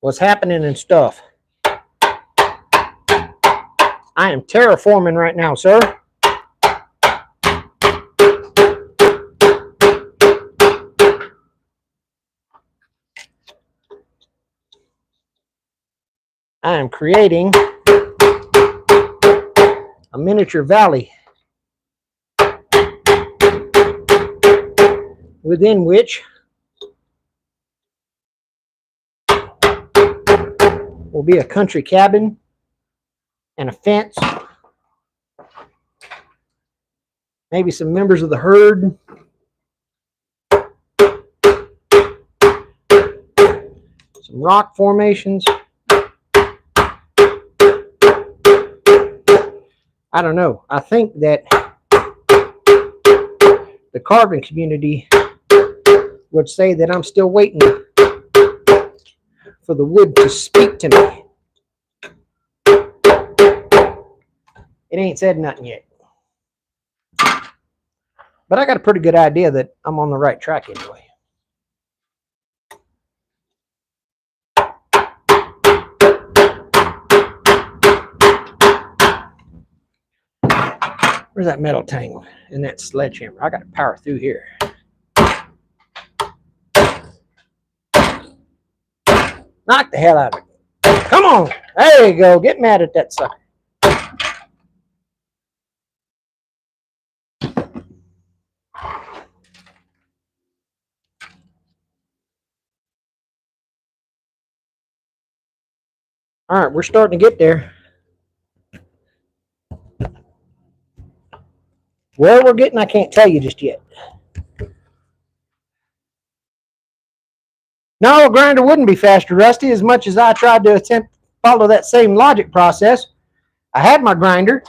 What's happening and stuff? I am terraforming right now, sir. I am creating a miniature valley within which will be a country cabin and a fence, maybe some members of the herd, some rock formations. I don't know. I think that the carving community would say that I'm still waiting for the wood to speak to me. It ain't said nothing yet. But I got a pretty good idea that I'm on the right track anyway. Where's that metal tangle in that sledgehammer? I got to power through here. Knock the hell out of it. Come on. There you go. Get mad at that sucker. All right, we're starting to get there. Where we're getting, I can't tell you just yet. No, a grinder wouldn't be faster, Rusty, as much as I tried to attempt to follow that same logic process. I had my grinder.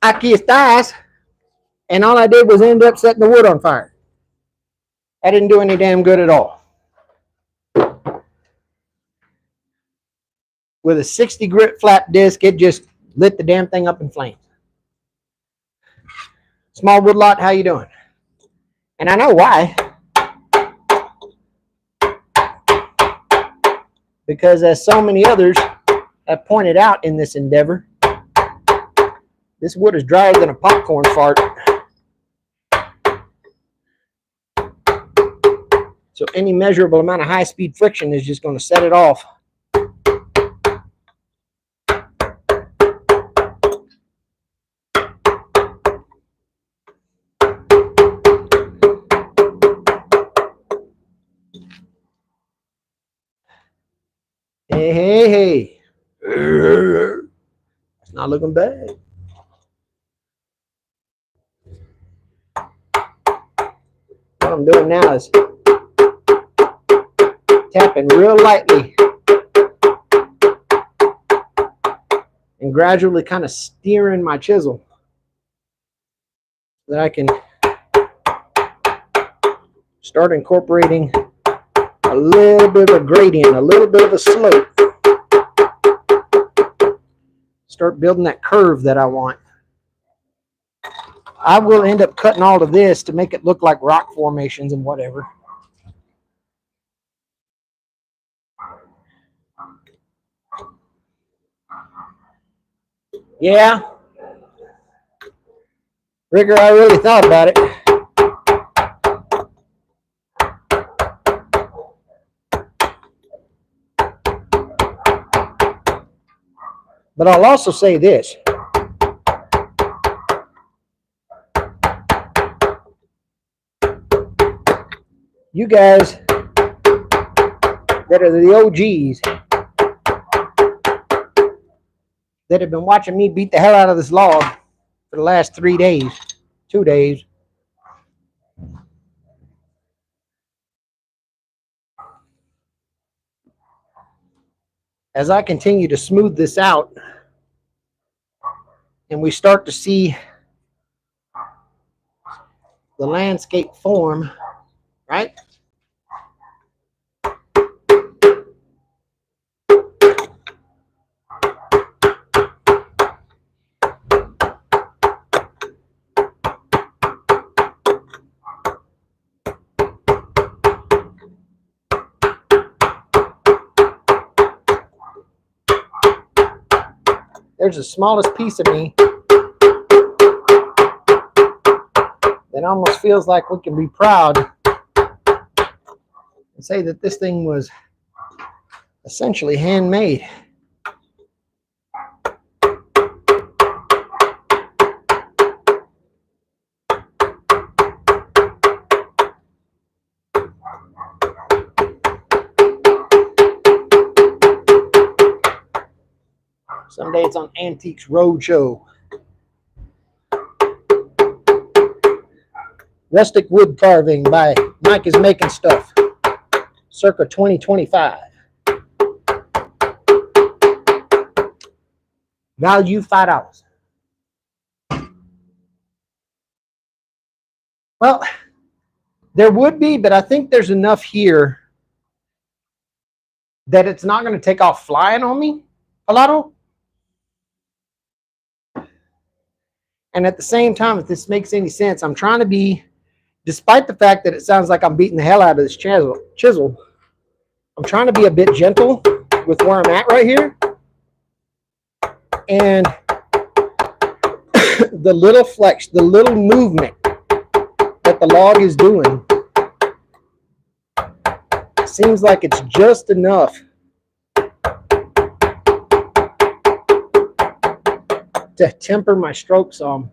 I kissed eyes, and all I did was end up setting the wood on fire. That didn't do any damn good at all. With a 60 grit flat disc, it just lit the damn thing up in flames. Small woodlot, how you doing? And I know why. Because as so many others have pointed out in this endeavor, this wood is drier than a popcorn fart. So any measurable amount of high-speed friction is just going to set it off. Hey. It's not looking bad. What I'm doing now is tapping real lightly and gradually kind of steering my chisel so that I can start incorporating a little bit of a gradient, a little bit of a slope. Start building that curve that I want. I will end up cutting all of this to make it look like rock formations and whatever. Yeah. Rigger, I really thought about it. But I'll also say this. You guys that are the OGs that have been watching me beat the hell out of this log for the last 3 days, 2 days. As I continue to smooth this out and we start to see the landscape form, right? There's the smallest piece of me that almost feels like we can be proud and say that this thing was essentially handmade. Someday it's on Antiques Roadshow. Rustic wood carving by Mike is Making Stuff, circa 2025. Value $5. Well, there would be, but I think there's enough here that it's not going to take off flying on me a lot. And at the same time, if this makes any sense, I'm trying to be, despite the fact that it sounds like I'm beating the hell out of this chisel, I'm trying to be a bit gentle with where I'm at right here. And the little flex, the little movement that the log is doing, seems like it's just enough to temper my stroke some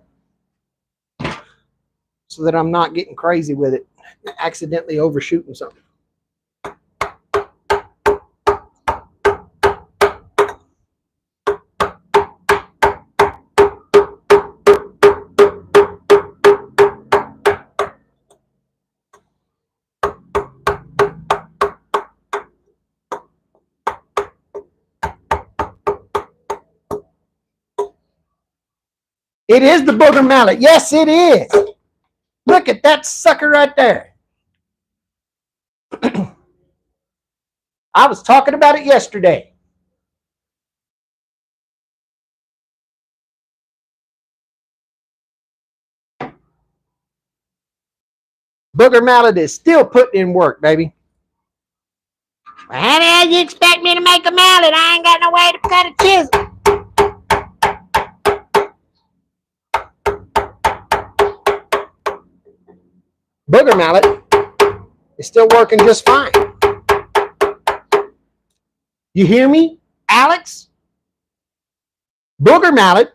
so that I'm not getting crazy with it, accidentally overshooting something. It is the booger mallet. Yes, it is. Look at that sucker right there. I was talking about it yesterday. Booger mallet is still putting in work, baby. Well, how the hell do you expect me to make a mallet? I ain't got no way to cut a chisel. Booger mallet is still working just fine. You hear me, Alex? Booger mallet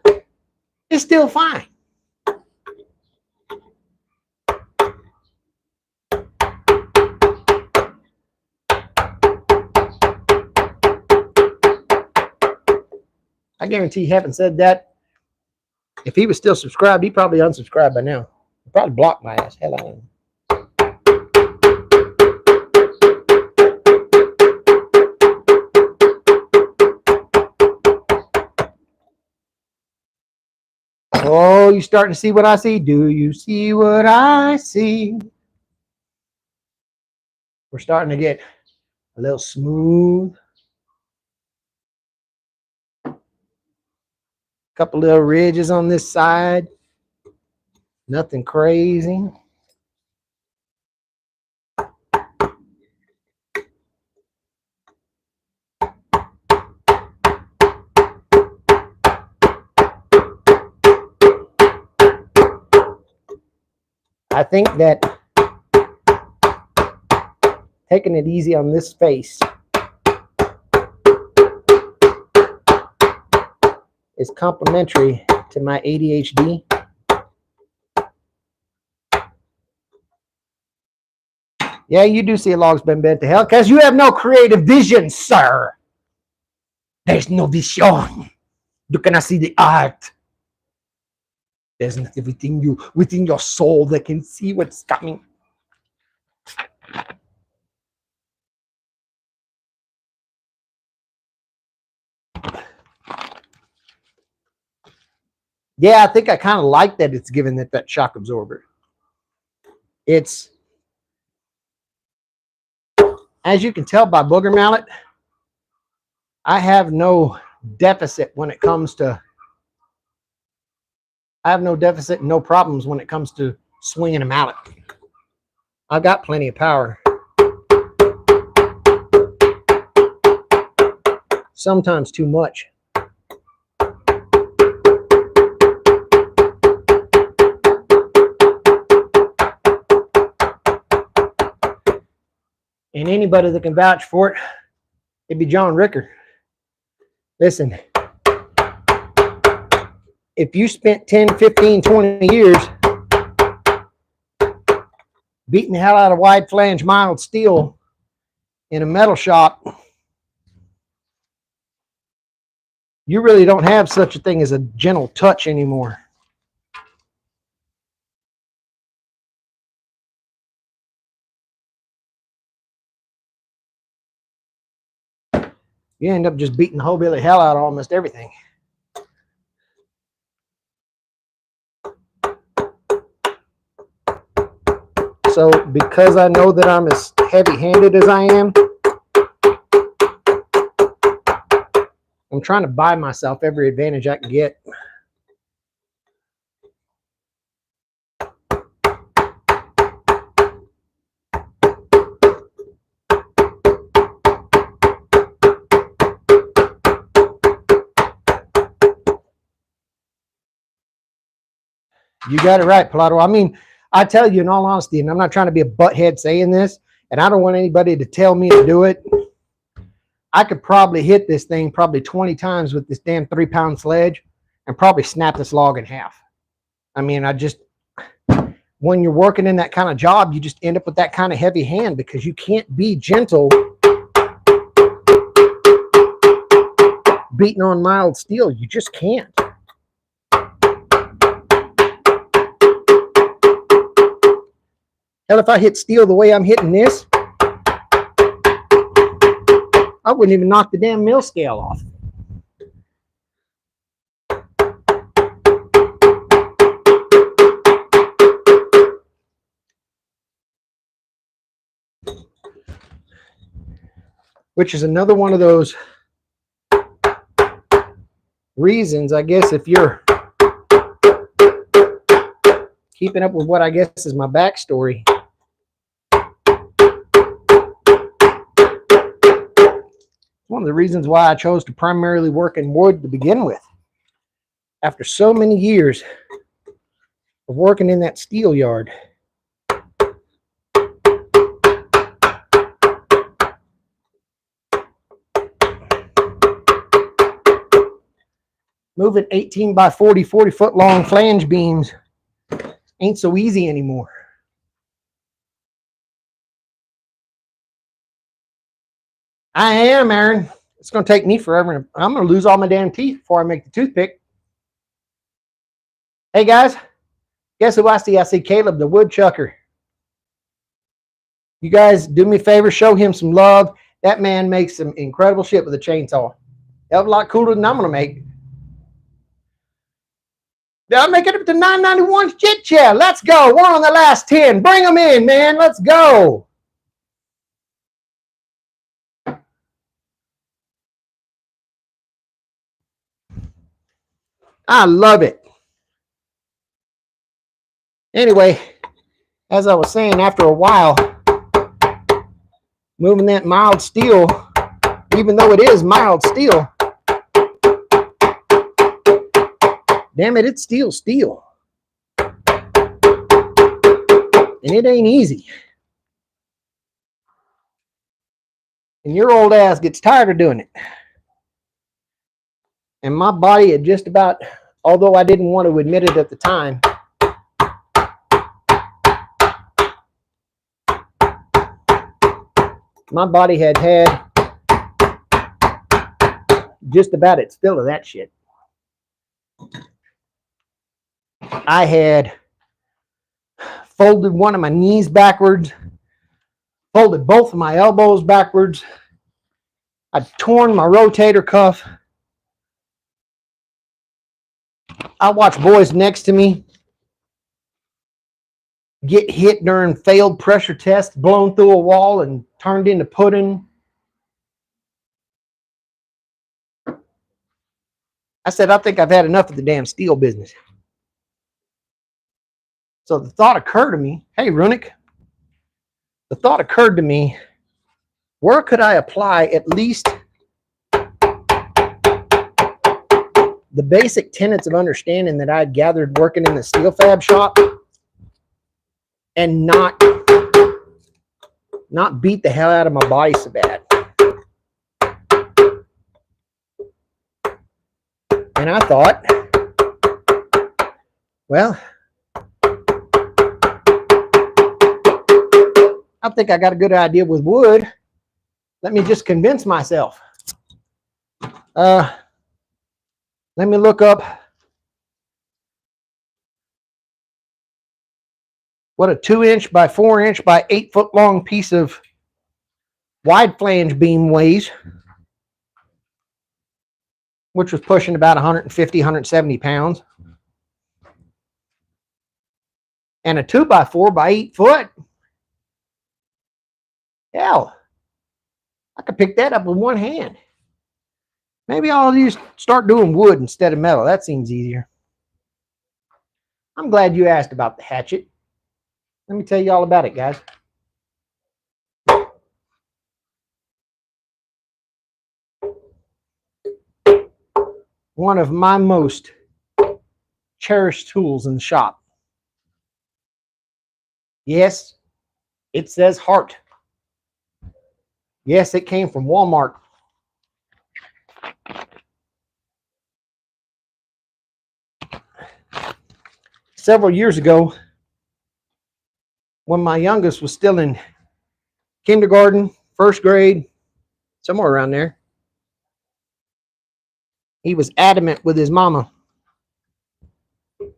is still fine. I guarantee you haven't said that. If he was still subscribed, he probably unsubscribed by now. He probably blocked my ass. Hell, I am. Oh, you starting to see what I see? Do you see what I see? We're starting to get a little smooth. Couple little ridges on this side. Nothing crazy. I think that taking it easy on this face is complementary to my ADHD. Yeah, you do see a log's been bent to hell because you have no creative vision, sir. There's no vision. You cannot see the art. There's nothing within your soul that can see what's coming. Yeah, I think I kind of like that it's given it that shock absorber. It's, as you can tell by Booger Mallet, I have no deficit when it comes to, I have no deficit and no problems when it comes to swinging a mallet. I've got plenty of power. Sometimes too much. And anybody that can vouch for it, it'd be John Ricker. Listen, if you spent 10, 15, 20 years beating the hell out of wide flange mild steel in a metal shop, you really don't have such a thing as a gentle touch anymore. You end up just beating the whole billy hell out of almost everything. So because I know that I'm as heavy-handed as I am, I'm trying to buy myself every advantage I can get. You got it right, Pilato. I mean, I tell you in all honesty, and I'm not trying to be a butthead saying this, and I don't want anybody to tell me to do it. I could probably hit this thing probably 20 times with this damn 3-pound sledge and probably snap this log in half. I mean, when you're working in that kind of job, you just end up with that kind of heavy hand because you can't be gentle beating on mild steel. You just can't. Hell, if I hit steel the way I'm hitting this, I wouldn't even knock the damn mill scale off. Which is another one of those reasons, I guess, if you're keeping up with what I guess is my backstory. One of the reasons why I chose to primarily work in wood to begin with. After so many years of working in that steel yard, moving 18 by 40 foot long flange beams ain't so easy anymore. I am, Aaron. It's going to take me forever. I'm going to lose all my damn teeth before I make the toothpick. Hey, guys. Guess who I see? I see Caleb, the woodchucker. You guys do me a favor. Show him some love. That man makes some incredible shit with a chainsaw. Hell of a lot cooler than I'm going to make. I'll make it up to 991 chit chat. Let's go. One on the last 10. Bring them in, man. Let's go. I love it. Anyway, as I was saying, after a while, moving that mild steel, even though it is mild steel, damn it, it's steel. And it ain't easy. And your old ass gets tired of doing it. And my body had just about, although I didn't want to admit it at the time, my body had just about its fill of that shit. I had folded one of my knees backwards, folded both of my elbows backwards. I'd torn my rotator cuff. I watched boys next to me get hit during failed pressure tests, blown through a wall and turned into pudding. I said, I think I've had enough of the damn steel business. So the thought occurred to me, hey, Runick, the thought occurred to me, where could I apply at least the basic tenets of understanding that I'd gathered working in the steel fab shop and not beat the hell out of my body so bad. And I thought, well, I think I got a good idea with wood. Let me just convince myself. Let me look up what a 2-inch by 4-inch by 8-foot long piece of wide flange beam weighs, which was pushing about 150, 170 pounds. And a 2 by 4 by 8 foot. Hell, I could pick that up with one hand. Maybe I'll just start doing wood instead of metal. That seems easier. I'm glad you asked about the hatchet. Let me tell you all about it, guys. One of my most cherished tools in the shop. Yes, it says heart. Yes, it came from Walmart. Several years ago, when my youngest was still in kindergarten, first grade, somewhere around there, he was adamant with his mama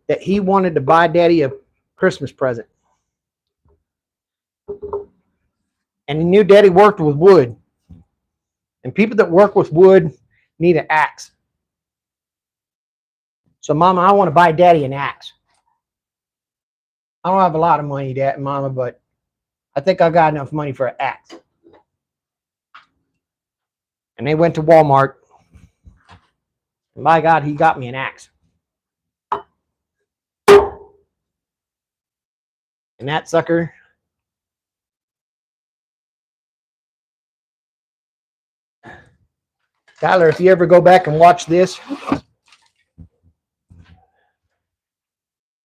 that he wanted to buy Daddy a Christmas present. And he knew Daddy worked with wood. And people that work with wood need an axe. So, Mama, I want to buy Daddy an axe. I don't have a lot of money, Dad, Mama, but I think I got enough money for an axe. And they went to Walmart. And by God, he got me an axe. And that sucker, Tyler, if you ever go back and watch this,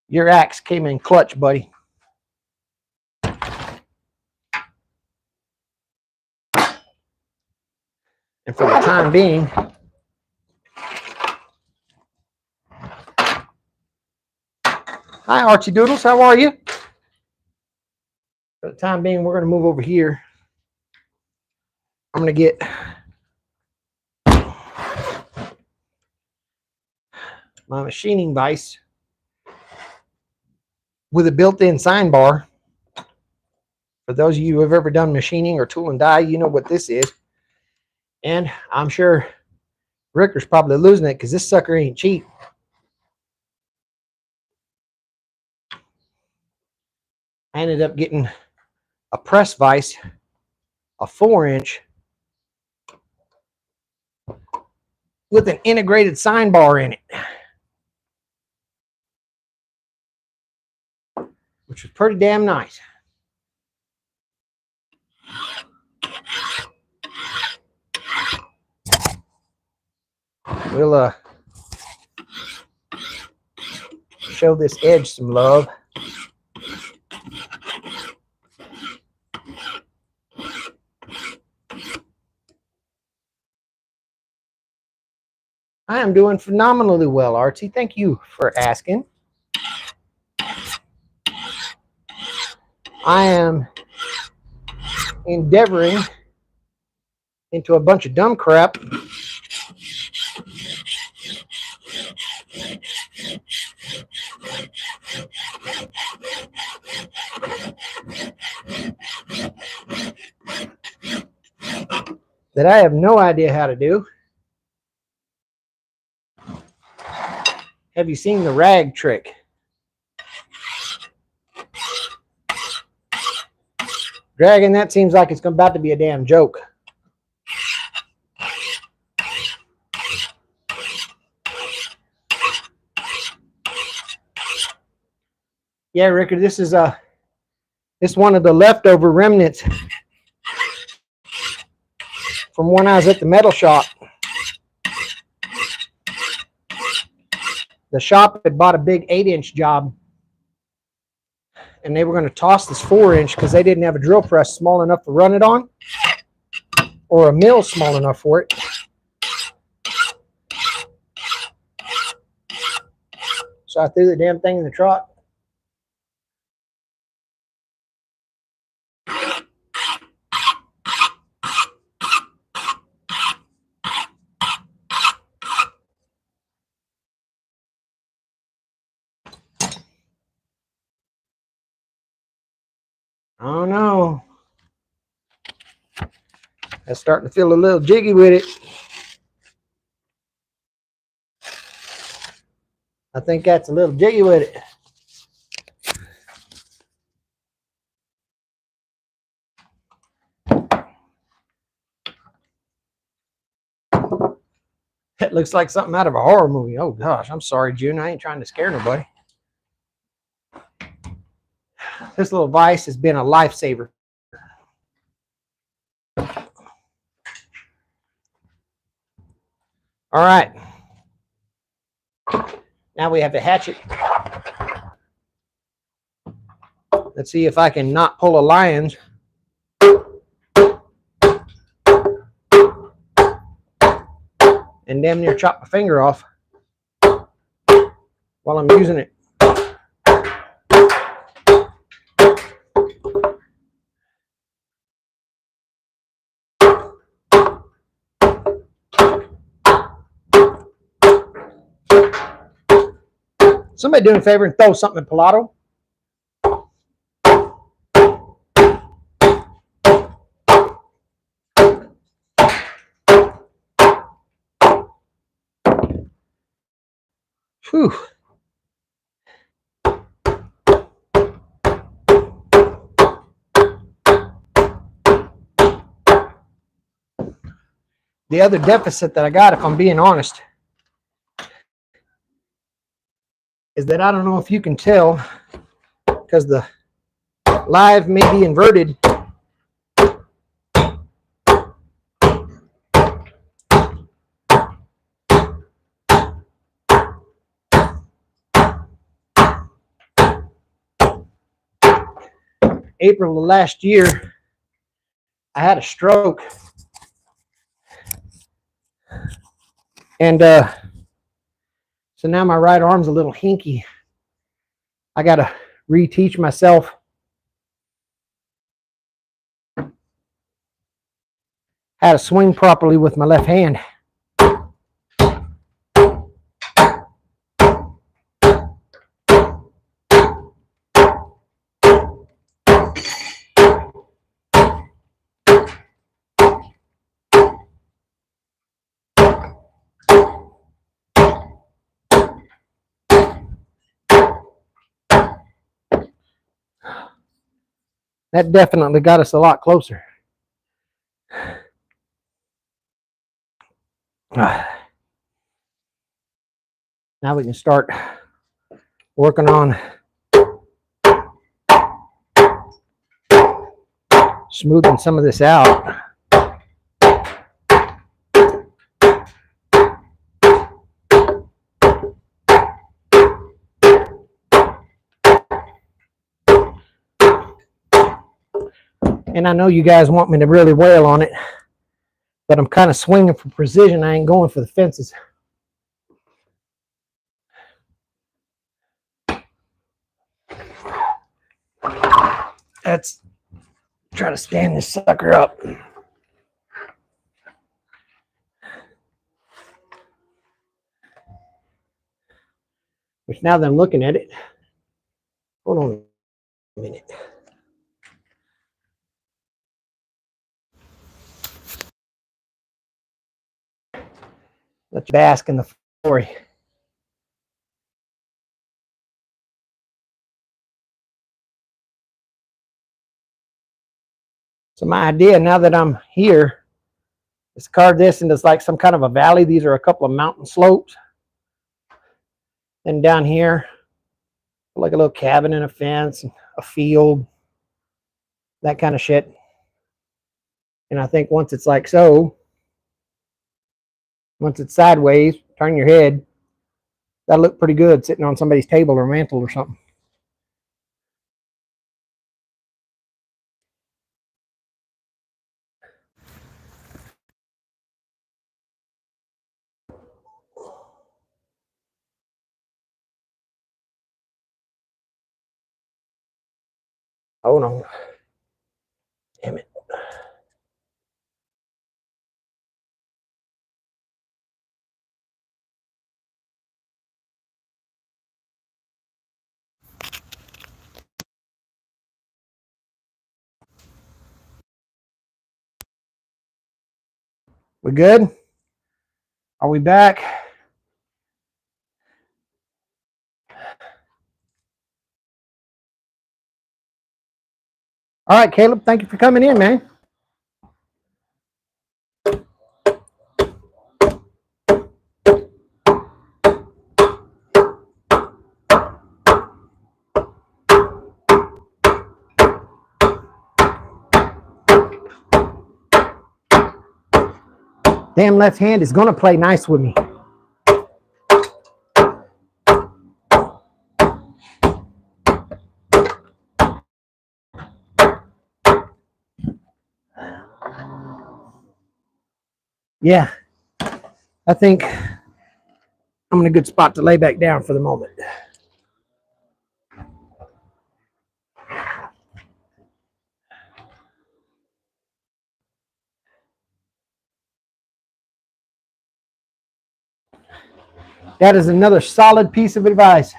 your axe came in clutch, buddy. And for the time being, hi, Archie Doodles, how are you? For the time being, we're going to move over here. I'm going to get my machining vise with a built-in sign bar. For those of you who have ever done machining or tool and die, you know what this is. And I'm sure Ricker's probably losing it because this sucker ain't cheap. I ended up getting a press vise, a 4-inch, with an integrated sign bar in it, which was pretty damn nice. We'll show this edge some love. I am doing phenomenally well, Archie. Thank you for asking. I am endeavoring into a bunch of dumb crap that I have no idea how to do. Have you seen the rag trick? Dragon, that seems like it's about to be a damn joke. Yeah, Rickard, this is one of the leftover remnants from when I was at the metal shop. The shop had bought a big 8-inch job, and they were going to toss this 4-inch because they didn't have a drill press small enough to run it on, or a mill small enough for it. So I threw the damn thing in the truck. Oh no. That's starting to feel a little jiggy with it. I think that's a little jiggy with it. It looks like something out of a horror movie. Oh gosh, I'm sorry, June. I ain't trying to scare nobody. This little vise has been a lifesaver. All right. Now we have the hatchet. Let's see if I can not pull a lion's. And damn near chop my finger off while I'm using it. Somebody do me a favor and throw something at Pilato. Whew. The other deficit that I got, if I'm being honest, is that I don't know if you can tell because the live may be inverted. April of last year, I had a stroke. And so now my right arm's a little hinky. I got to reteach myself how to swing properly with my left hand. That definitely got us a lot closer. Now we can start working on smoothing some of this out. And I know you guys want me to really wail on it, but I'm kind of swinging for precision. I ain't going for the fences. Let's try to stand this sucker up. Which now that I'm looking at it, hold on a minute. Let's bask in the glory. So my idea now that I'm here is to carve this into like some kind of a valley. These are a couple of mountain slopes. Then down here, like a little cabin and a fence, a field, that kind of shit. And I think once it's like so, once it's sideways, turn your head, that'll look pretty good sitting on somebody's table or mantle or something. Hold on. Damn it. We good? Are we back? All right, Caleb, thank you for coming in, man. Damn left hand is going to play nice with me. Yeah, I think I'm in a good spot to lay back down for the moment. That is another solid piece of advice.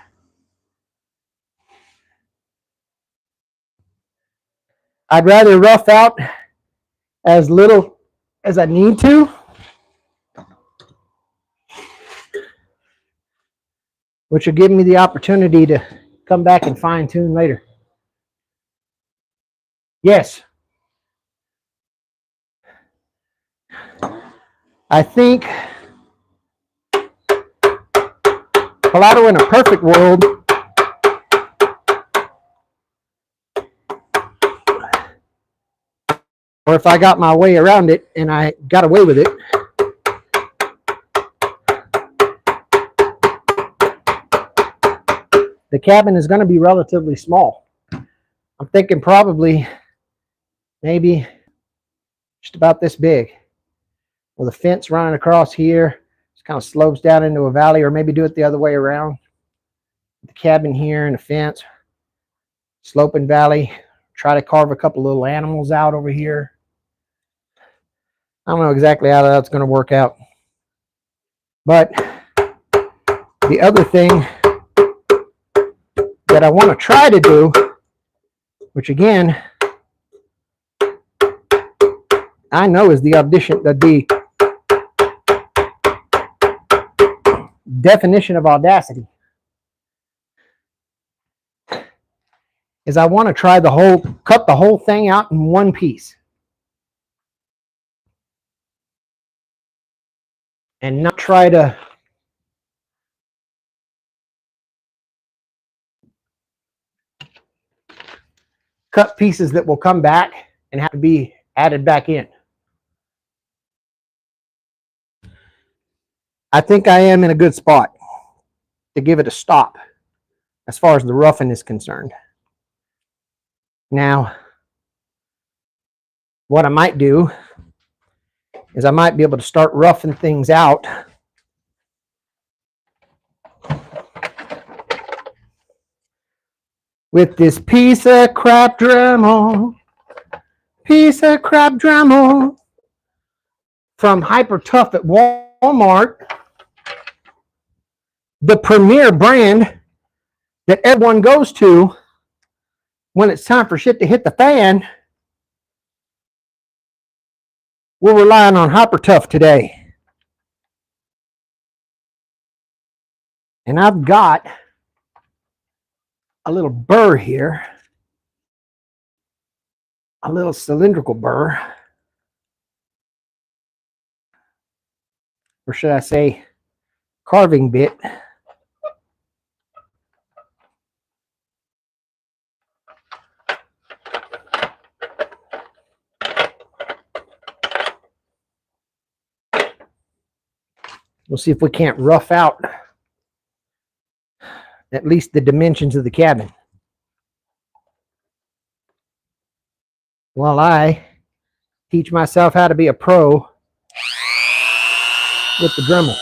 I'd rather rough out as little as I need to, which will give me the opportunity to come back and fine tune later. Yes. I think Pilato in a perfect world or if I got my way around it and I got away with it, the cabin is going to be relatively small. I'm thinking probably maybe just about this big. With a fence running across here, just kind of slopes down into a valley, or maybe do it the other way around. The cabin here and a fence, sloping valley. Try to carve a couple little animals out over here. I don't know exactly how that's going to work out. But the other thing that I want to try to do, which again, I know is the definition of audacity, is I want to try cut the whole thing out in one piece. And not try to cut pieces that will come back and have to be added back in. I think I am in a good spot to give it a stop as far as the roughing is concerned. Now, what I might do is I might be able to start roughing things out with this piece of crap Dremel. Piece of crap Dremel from Hyper Tough at Walmart. The premier brand that everyone goes to when it's time for shit to hit the fan. We're relying on Hyper Tough today. And I've got a little burr here. A little cylindrical burr. Or should I say carving bit. We'll see if we can't rough out at least the dimensions of the cabin while I teach myself how to be a pro with the Dremel.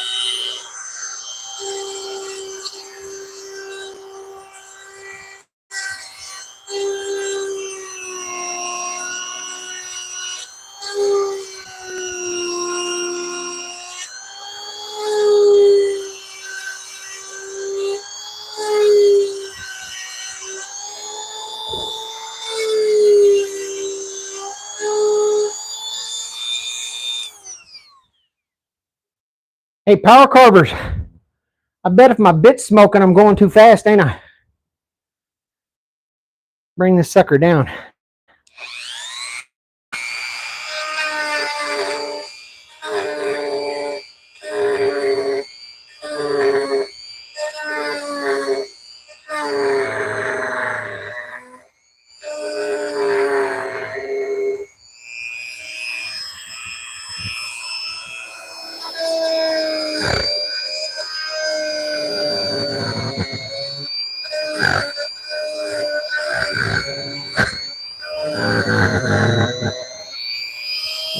Hey, power carvers, I bet if my bit's smoking, I'm going too fast, ain't I? Bring this sucker down.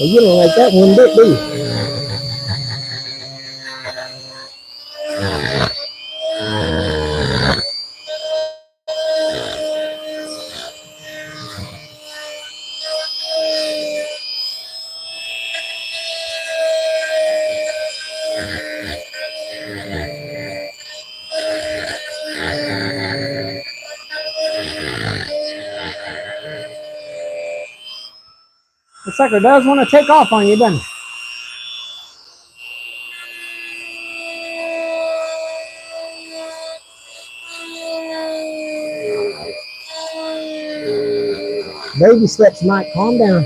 Well, you don't like that one bit, do you? The sucker does want to take off on you, doesn't it? Baby steps, Mike. Calm down.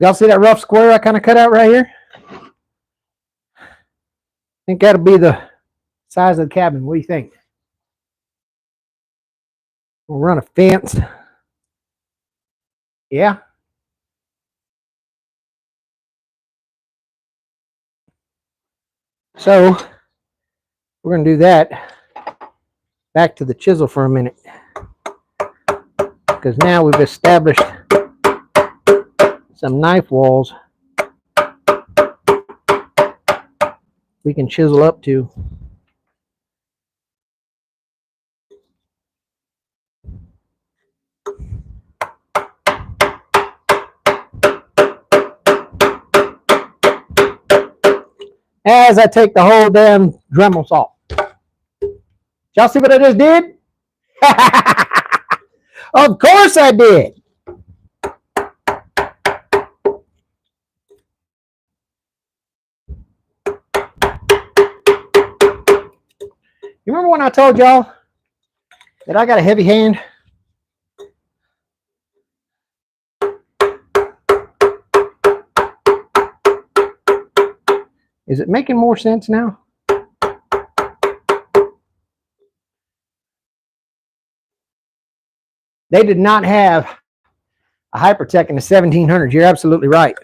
Y'all see that rough square I kind of cut out right here? I think that'll be the size of the cabin. What do you think? We'll run a fence Yeah. So we're going to do that. Back to the chisel for a minute, because now we've established some knife walls we can chisel up to. As I take the whole damn Dremel saw. Y'all see what I just did? Of course I did. You remember when I told y'all that I got a heavy hand? Is it making more sense now? They did not have a Hypertech in the 1700s. You're absolutely right.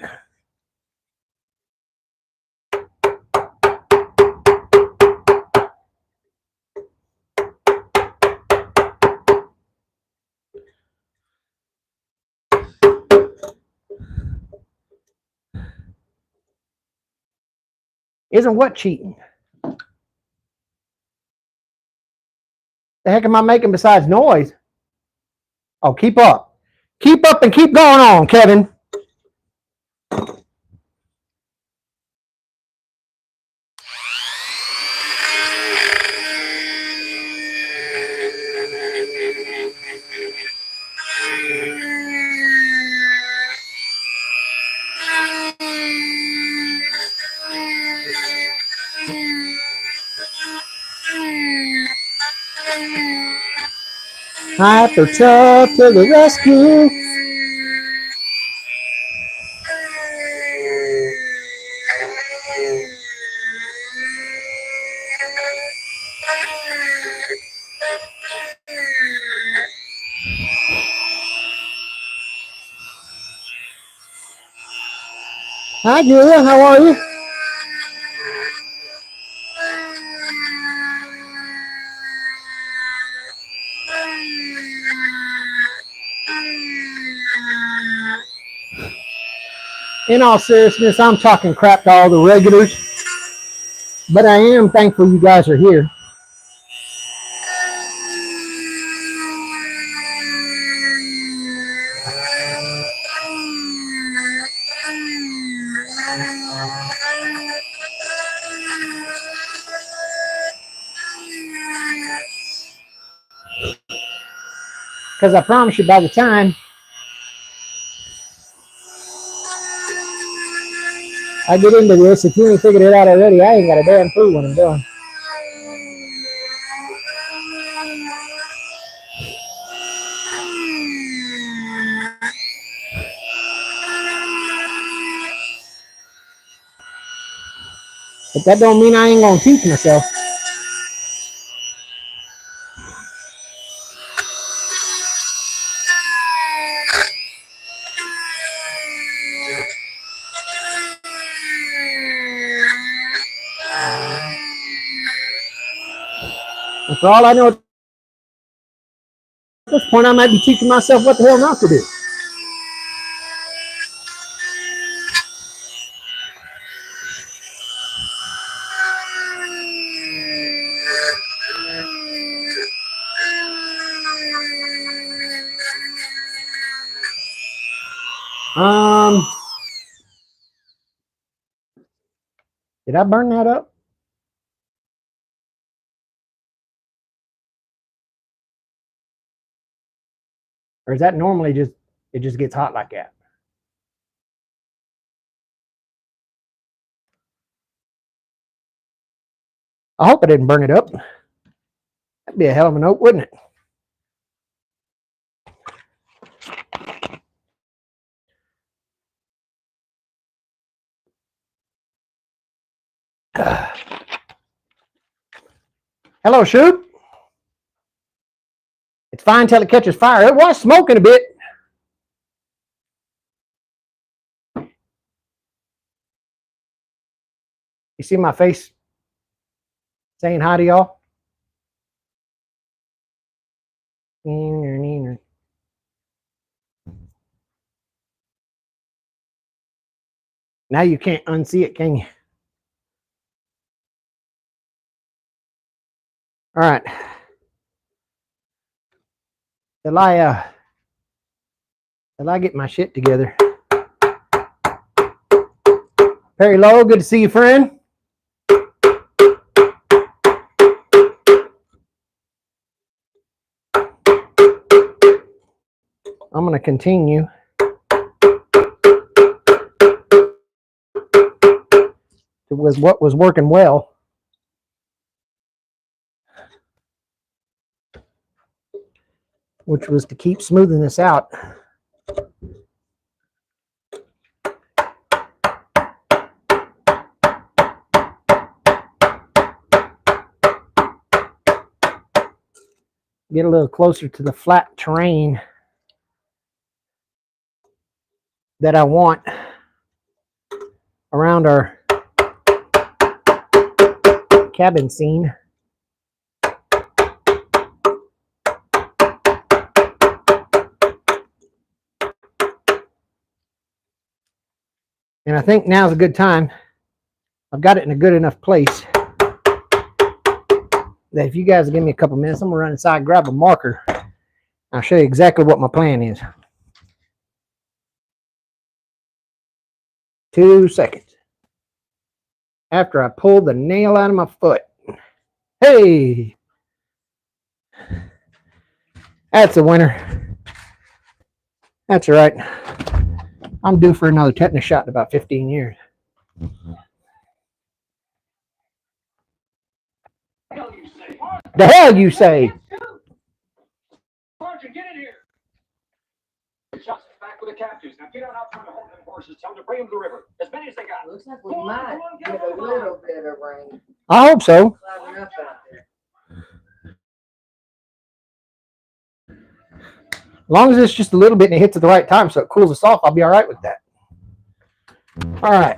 Isn't what cheating? The heck am I making besides noise? Oh, keep up. Keep up and keep going on, Kevin. Hypertech to the rescue. Hi, Julia. How are you? In all seriousness, I'm talking crap to all the regulars, but I am thankful you guys are here. Because I promise you, by the time I get into this, if you ain't figured it out already, I ain't got a damn clue what I'm doing. But that don't mean I ain't gonna teach myself. And for all I know, at this point, I might be teaching myself what the hell not to do. Did I burn that up? Or is that normally just, it just gets hot like that? I hope I didn't burn it up. That'd be a hell of a note, wouldn't it? Hello, Shoot. It's fine till it catches fire. It was smoking a bit. You see my face saying hi to y'all? Now you can't unsee it, can you? All right. Till I get my shit together. Perry Lowe, good to see you, friend. I'm going to continue with what was working well. Which was to keep smoothing this out. Get a little closer to the flat terrain that I want around our cabin scene. And I think now's a good time. I've got it in a good enough place that if you guys give me a couple minutes, I'm going to run inside, grab a marker. I'll show you exactly what my plan is. 2 seconds. After I pulled the nail out of my foot. Hey! That's a winner. That's all right. I'm due for another tetanus shot in about 15 years. The hell you say? Sergeant, get in here. Just back with the captives. Now get on out front to hold them horses. Tell them to bring them to the river. As many as they got. Looks like we might get a little bit of rain. I hope so. Clouding up out there. As long as it's just a little bit and it hits at the right time so it cools us off, I'll be all right with that. All right.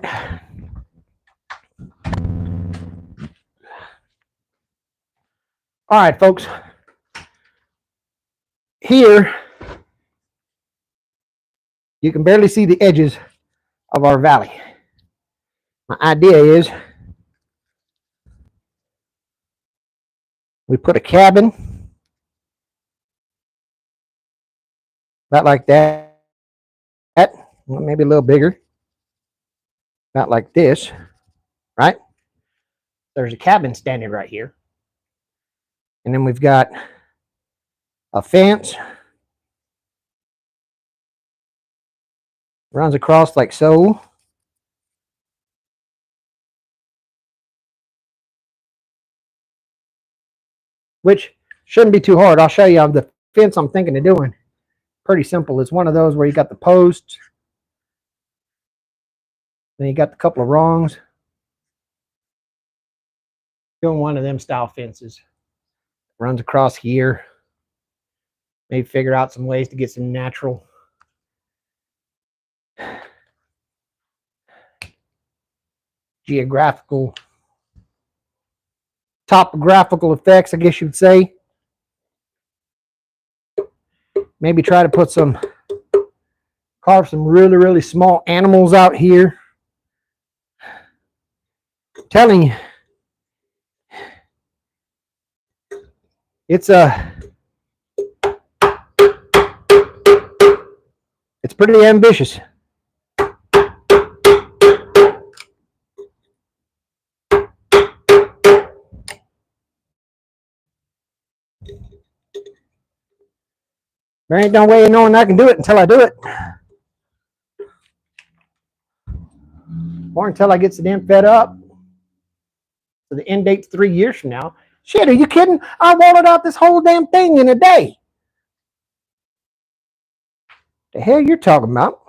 All right, folks. Here, you can barely see the edges of our valley. My idea is we put a cabin about like that, maybe a little bigger, about like this, right? There's a cabin standing right here. And then we've got a fence runs across like so. Which shouldn't be too hard. I'll show you the fence I'm thinking of doing. Pretty simple. It's one of those where you got the posts. Then you got the couple of rungs. Doing one of them style fences. Runs across here. Maybe figure out some ways to get some natural geographical, topographical effects, I guess you'd say. Maybe try to put some, carve some really, really small animals out here. I'm telling you, it's pretty ambitious. There ain't no way of knowing I can do it until I do it. Or until I get the damn fed up. So the end date's 3 years from now. Shit, are you kidding? I walled out this whole damn thing in a day. The hell you're talking about?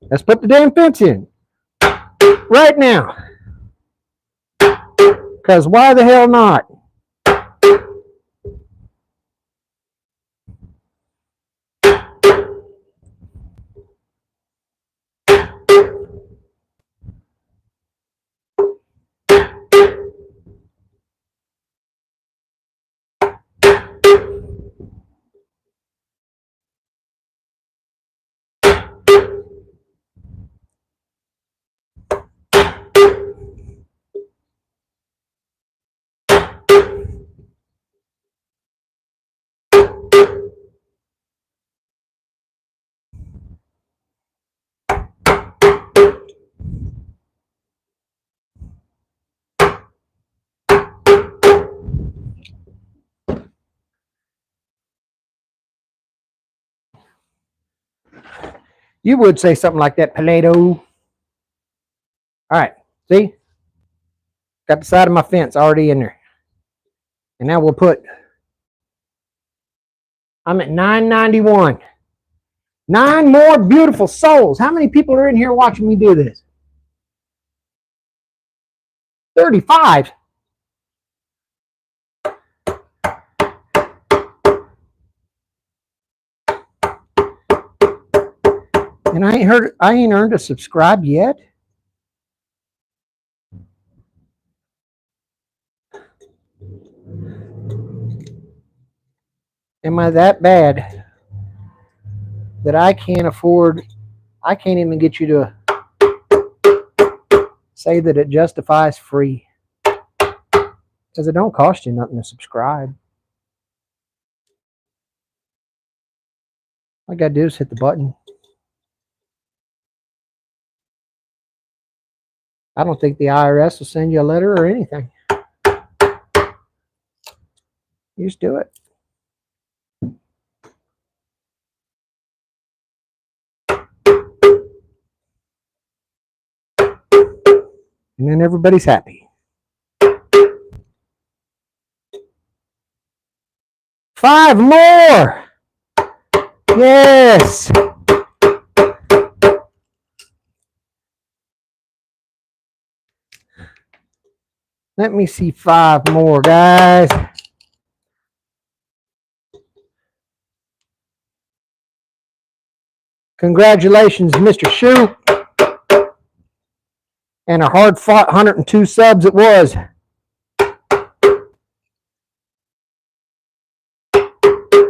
Let's put the damn fence in. Right now. Because why the hell not? You would say something like that, Plato. All right, see? Got the side of my fence already in there. And now we'll put, I'm at 991. 9 more beautiful souls. How many people are in here watching me do this? 35. And I ain't earned a subscribe yet. Am I that bad that I can't even get you to say that it justifies free? Because it don't cost you nothing to subscribe. All I gotta do is hit the button. I don't think the IRS will send you a letter or anything. You just do it. And then everybody's happy. 5 more. Yes. Let me see 5 more, guys. Congratulations, Mr. Shoe. And a hard-fought 102 subs it was.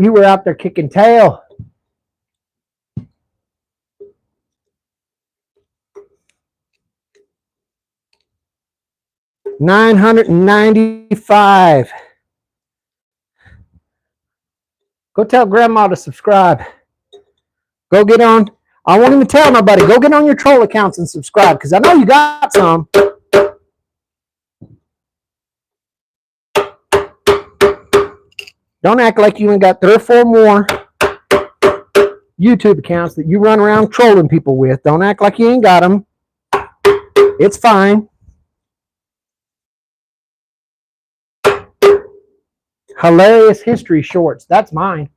You were out there kicking tail. $995. Go tell Grandma to subscribe. Go get on. I won't even tell nobody. Go get on your troll accounts and subscribe, because I know you got some. Don't act like you ain't got 3 or 4 more YouTube accounts that you run around trolling people with. Don't act like you ain't got them. It's fine. Hilarious history shorts. That's mine.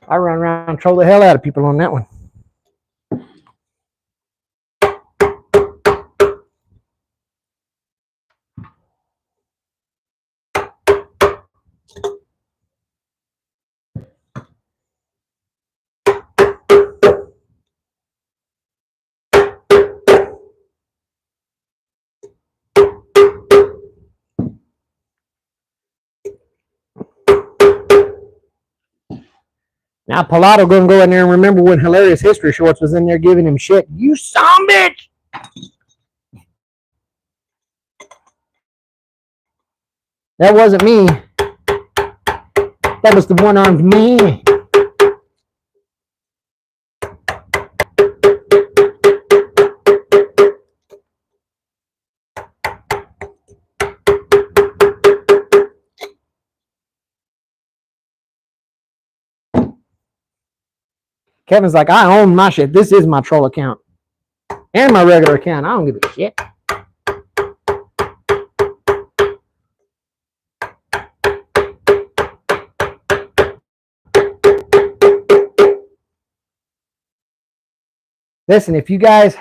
I run around and troll the hell out of people on that one. Now Pilato gonna go in there and remember when Hilarious History Shorts was in there giving him shit. You son of a bitch! That wasn't me. That was the one-armed man. Kevin's like, I own my shit. This is my troll account. And my regular account. I don't give a shit. Listen, if you guys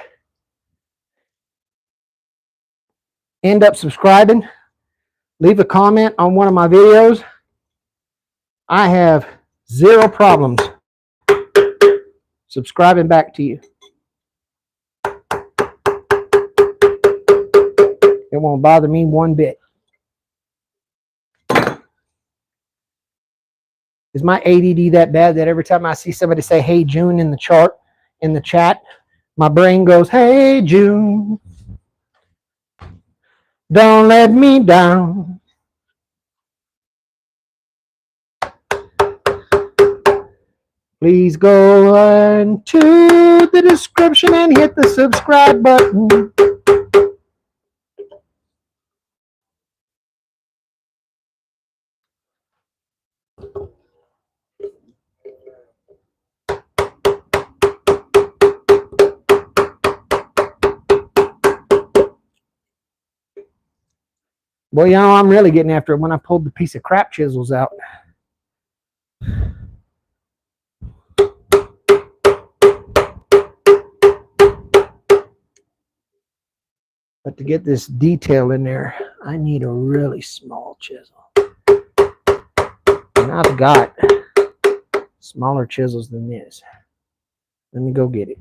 end up subscribing, leave a comment on one of my videos. I have 0 problems subscribing back to you. It won't bother me one bit. Is my ADD that bad that every time I see somebody say, hey, June in the chat, my brain goes, hey, June, don't let me down. Please go into the description and hit the subscribe button. Well, you know, I'm really getting after it when I pulled the piece of crap chisels out. But to get this detail in there, I need a really small chisel. And I've got smaller chisels than this. Let me go get it.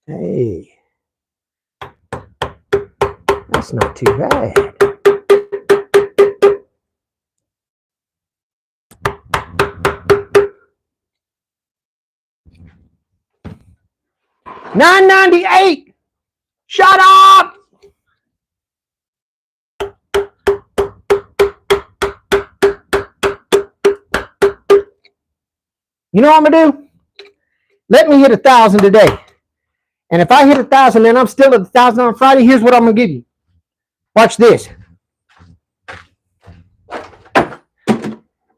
Hey, that's not too bad. $9.98. Shut up. You know what I'm gonna do? Let me hit 1,000 today. And if I hit 1,000 and I'm still at 1,000 on Friday, here's what I'm gonna give you. Watch this.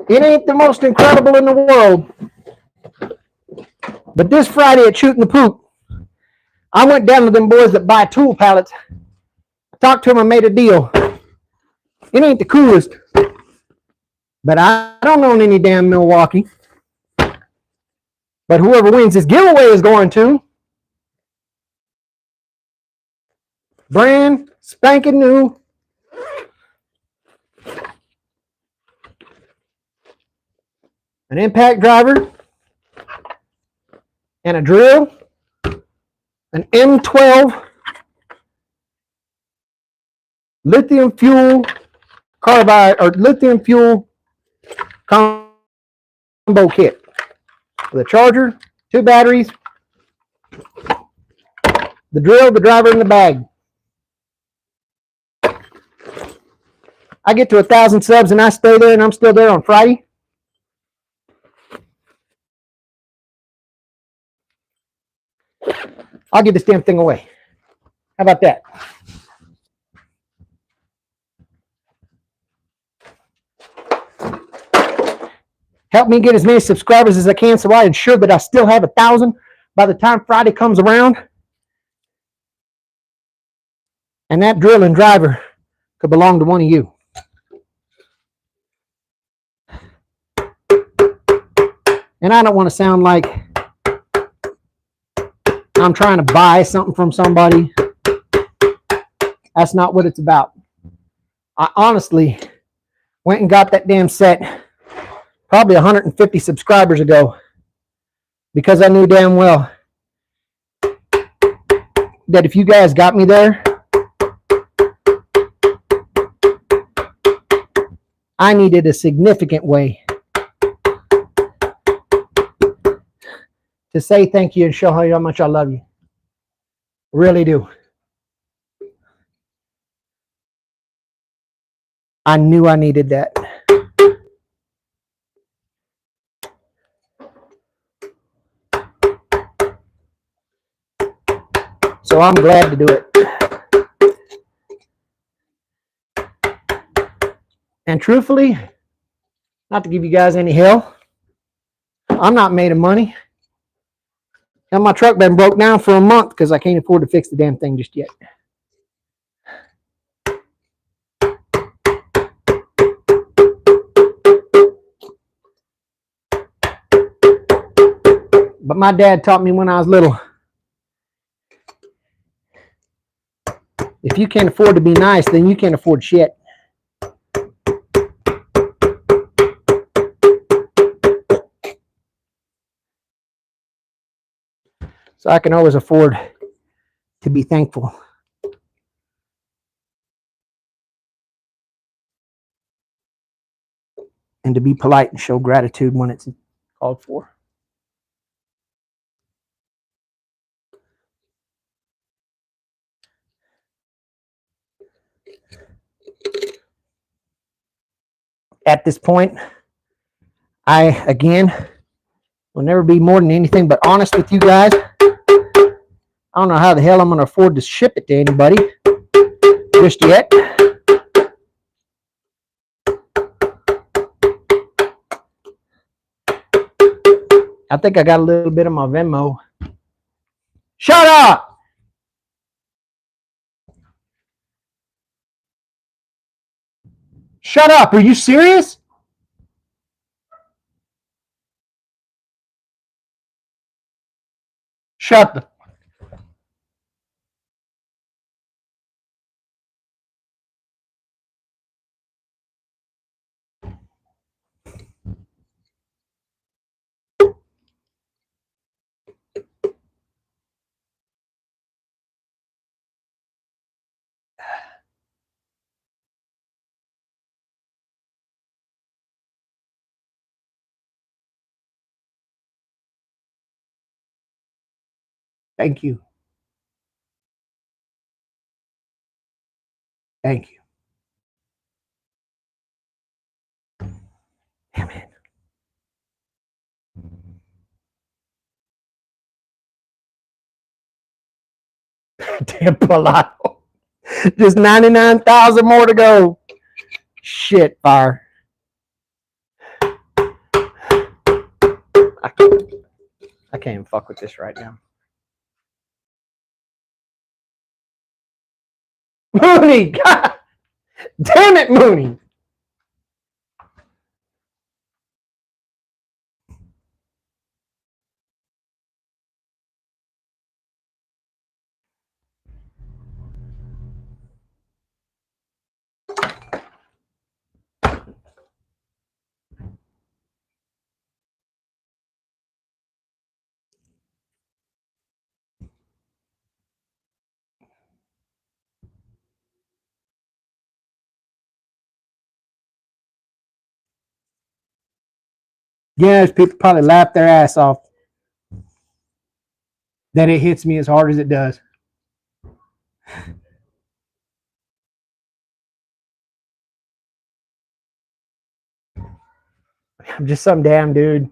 It ain't the most incredible in the world, but this Friday at Shooting the Poop, I went down to them boys that buy tool pallets. I talked to them and made a deal. It ain't the coolest, but I don't own any damn Milwaukee. But whoever wins this giveaway is going to. Brand spanking new. An impact driver. And a drill. An M12 lithium fuel carbide or lithium fuel combo kit. With a charger, 2 batteries, the drill, the driver, and the bag. I get to 1,000 subs and I stay there and I'm still there on Friday. I'll give this damn thing away. How about that? Help me get as many subscribers as I can so I ensure that I still have 1,000 by the time Friday comes around. And that drill and driver could belong to one of you. And I don't want to sound like I'm trying to buy something from somebody. That's not what it's about. I honestly went and got that damn set probably 150 subscribers ago because I knew damn well that if you guys got me there, I needed a significant way to say thank you and show how much I love you. Really do. I knew I needed that. So I'm glad to do it. And truthfully, not to give you guys any hell, I'm not made of money. And my truck been broke down for a month because I can't afford to fix the damn thing just yet. But my dad taught me when I was little, if you can't afford to be nice, then you can't afford shit. So I can always afford to be thankful. And to be polite and show gratitude when it's called for. At this point, I, again, will never be more than anything but honest with you guys. I don't know how the hell I'm going to afford to ship it to anybody just yet. I think I got a little bit of my Venmo. Shut up! Shut up! Are you serious? Shut the... Thank you. Thank you. Damn it. Damn Palato. Just 99,000 more to go. Shit, fire. I can't even fuck with this right now. Mooney! God damn it, Mooney! Yes, people probably laugh their ass off that it hits me as hard as it does. I'm just some damn dude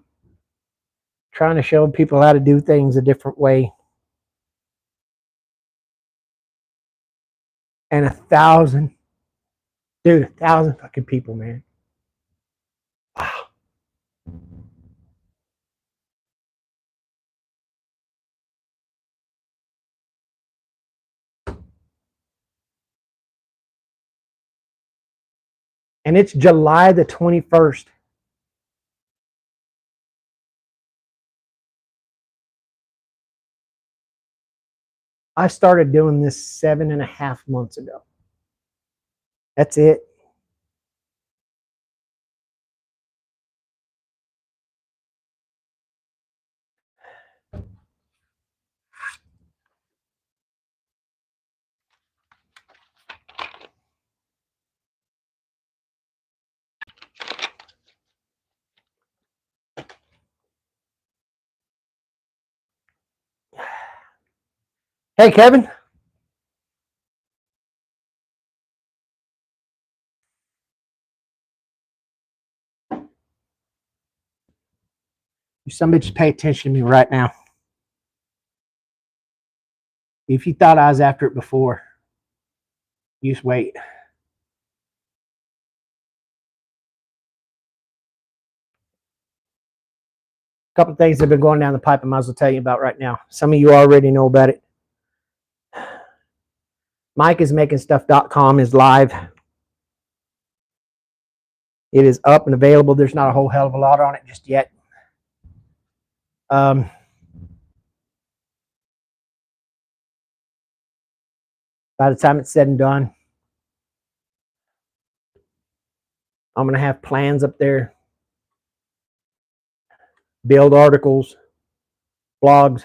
trying to show people how to do things a different way. And 1,000 fucking people, man. Wow. And it's July the 21st. I started doing this 7.5 months ago. That's it. Hey, Kevin. You somebody just pay attention to me right now. If you thought I was after it before, you just wait. A couple of things that have been going down the pipe I might as well tell you about right now. Some of you already know about it. MikeIsMakingStuff.com is live. It is up and available. There's not a whole hell of a lot on it just yet. By the time it's said and done, I'm going to have plans up there, build articles, blogs,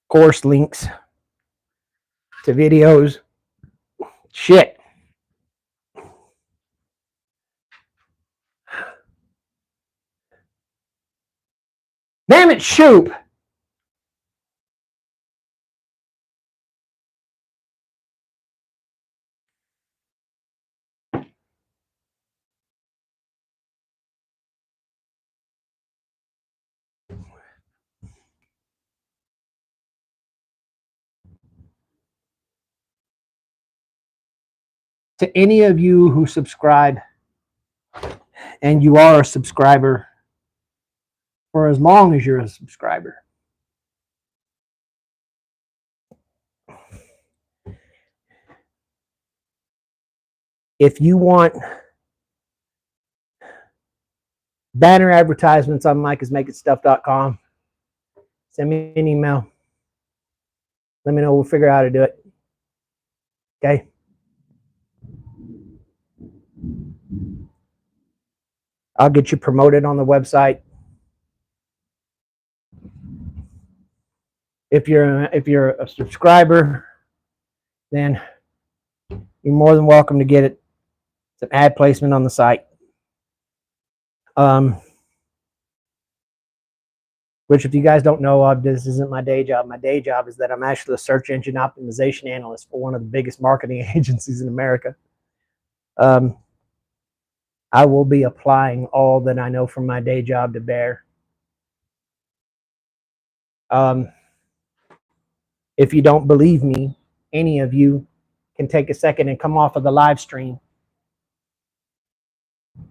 course links to videos. Shit. Damn it, Shoop. To any of you who subscribe, and you are a subscriber for as long as you're a subscriber, if you want banner advertisements on mikeismakingstuff.com, send me an email. Let me know. We'll figure out how to do it. Okay? I'll get you promoted on the website. If you're a subscriber, then you're more than welcome to get it. It's an ad placement on the site. Which, if you guys don't know, this isn't my day job. My day job is that I'm actually a search engine optimization analyst for one of the biggest marketing agencies in America. I will be applying all that I know from my day job to bear. If you don't believe me, any of you can take a second and come off of the live stream.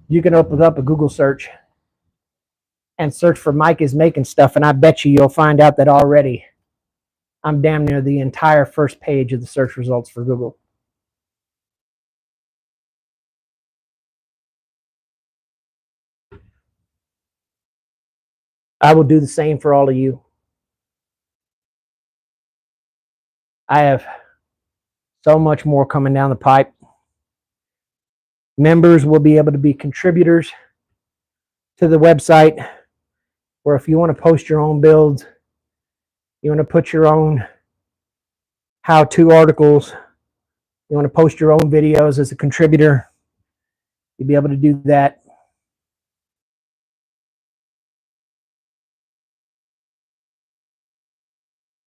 You can open up a Google search and search for Mike is Making Stuff, and I bet you'll find out that already I'm damn near the entire first page of the search results for Google. I will do the same for all of you. I have so much more coming down the pipe. Members will be able to be contributors to the website, where if you want to post your own builds, you want to put your own how-to articles, you want to post your own videos as a contributor, you'll be able to do that.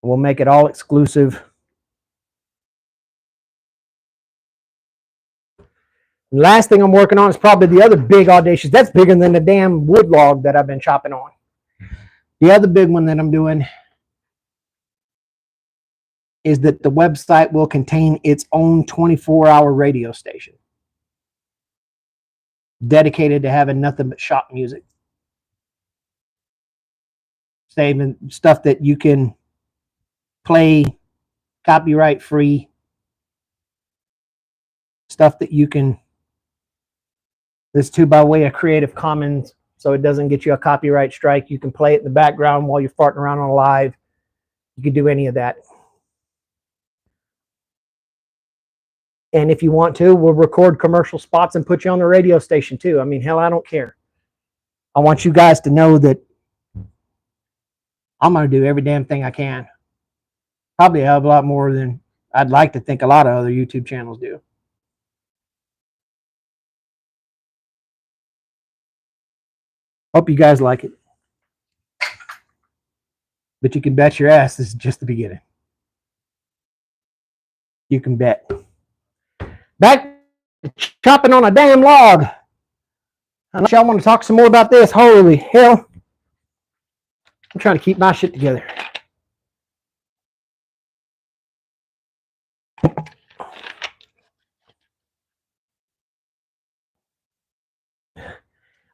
We'll make it all exclusive. The last thing I'm working on is probably the other big audacious. That's bigger than the damn wood log that I've been chopping on. The other big one that I'm doing is that the website will contain its own 24-hour radio station dedicated to having nothing but shop music. Saving stuff that you can play copyright free. Stuff that you can, this too by way of Creative Commons, so it doesn't get you a copyright strike. You can play it in the background while you're farting around on live. You can do any of that. And if you want to, we'll record commercial spots and put you on the radio station too. I mean, hell, I don't care. I want you guys to know that I'm going to do every damn thing I can. Probably a hell of a lot more than I'd like to think a lot of other YouTube channels do. Hope you guys like it. But you can bet your ass this is just the beginning. You can bet. Back to chopping on a damn log. Unless y'all want to talk some more about this. Holy hell. I'm trying to keep my shit together.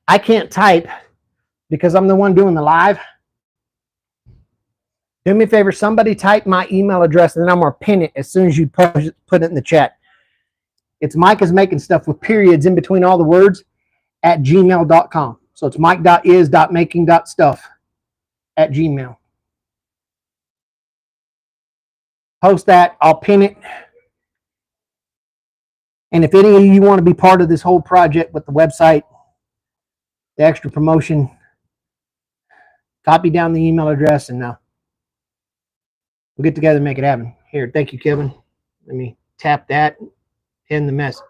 I can't type because I'm the one doing the live. Do me a favor, somebody type my email address and then I'm going to pin it as soon as you put it in the chat. It's Mike is Making Stuff with periods in between all the words at gmail.com. So it's mike.is.making.stuff at gmail. Post that. I'll pin it. And if any of you want to be part of this whole project with the website, the extra promotion, copy down the email address and we'll get together and make it happen. Here, thank you, Kevin. Let me tap that, pin the message.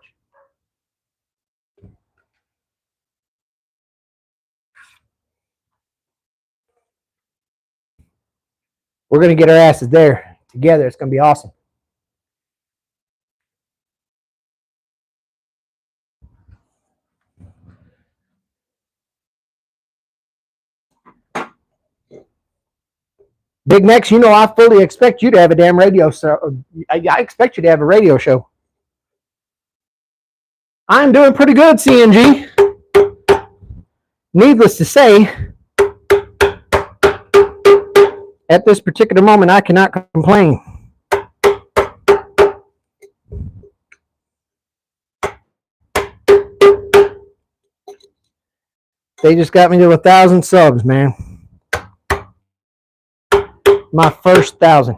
We're going to get our asses there together. It's going to be awesome. Big Mex, you know I fully expect you to have a damn radio show. I expect you to have a radio show. I'm doing pretty good, CNG. Needless to say, at this particular moment, I cannot complain. They just got me to 1,000 subs, man. My first 1,000.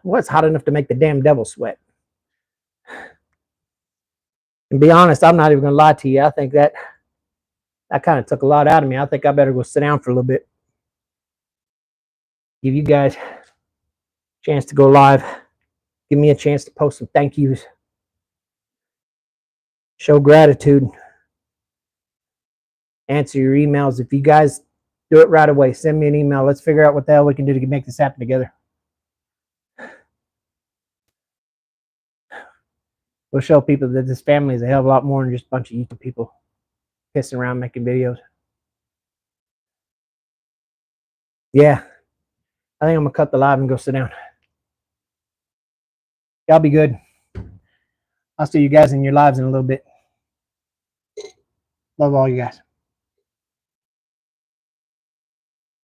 Well, it's hot enough to make the damn devil sweat. And be honest, I'm not even going to lie to you. I think that kind of took a lot out of me. I think I better go sit down for a little bit. Give you guys a chance to go live. Give me a chance to post some thank yous. Show gratitude. Answer your emails. If you guys do it right away, send me an email. Let's figure out what the hell we can do to make this happen together. We'll show people that this family is a hell of a lot more than just a bunch of YouTube people pissing around making videos. Yeah. I think I'm going to cut the live and go sit down. Y'all be good. I'll see you guys in your lives in a little bit. Love all you guys.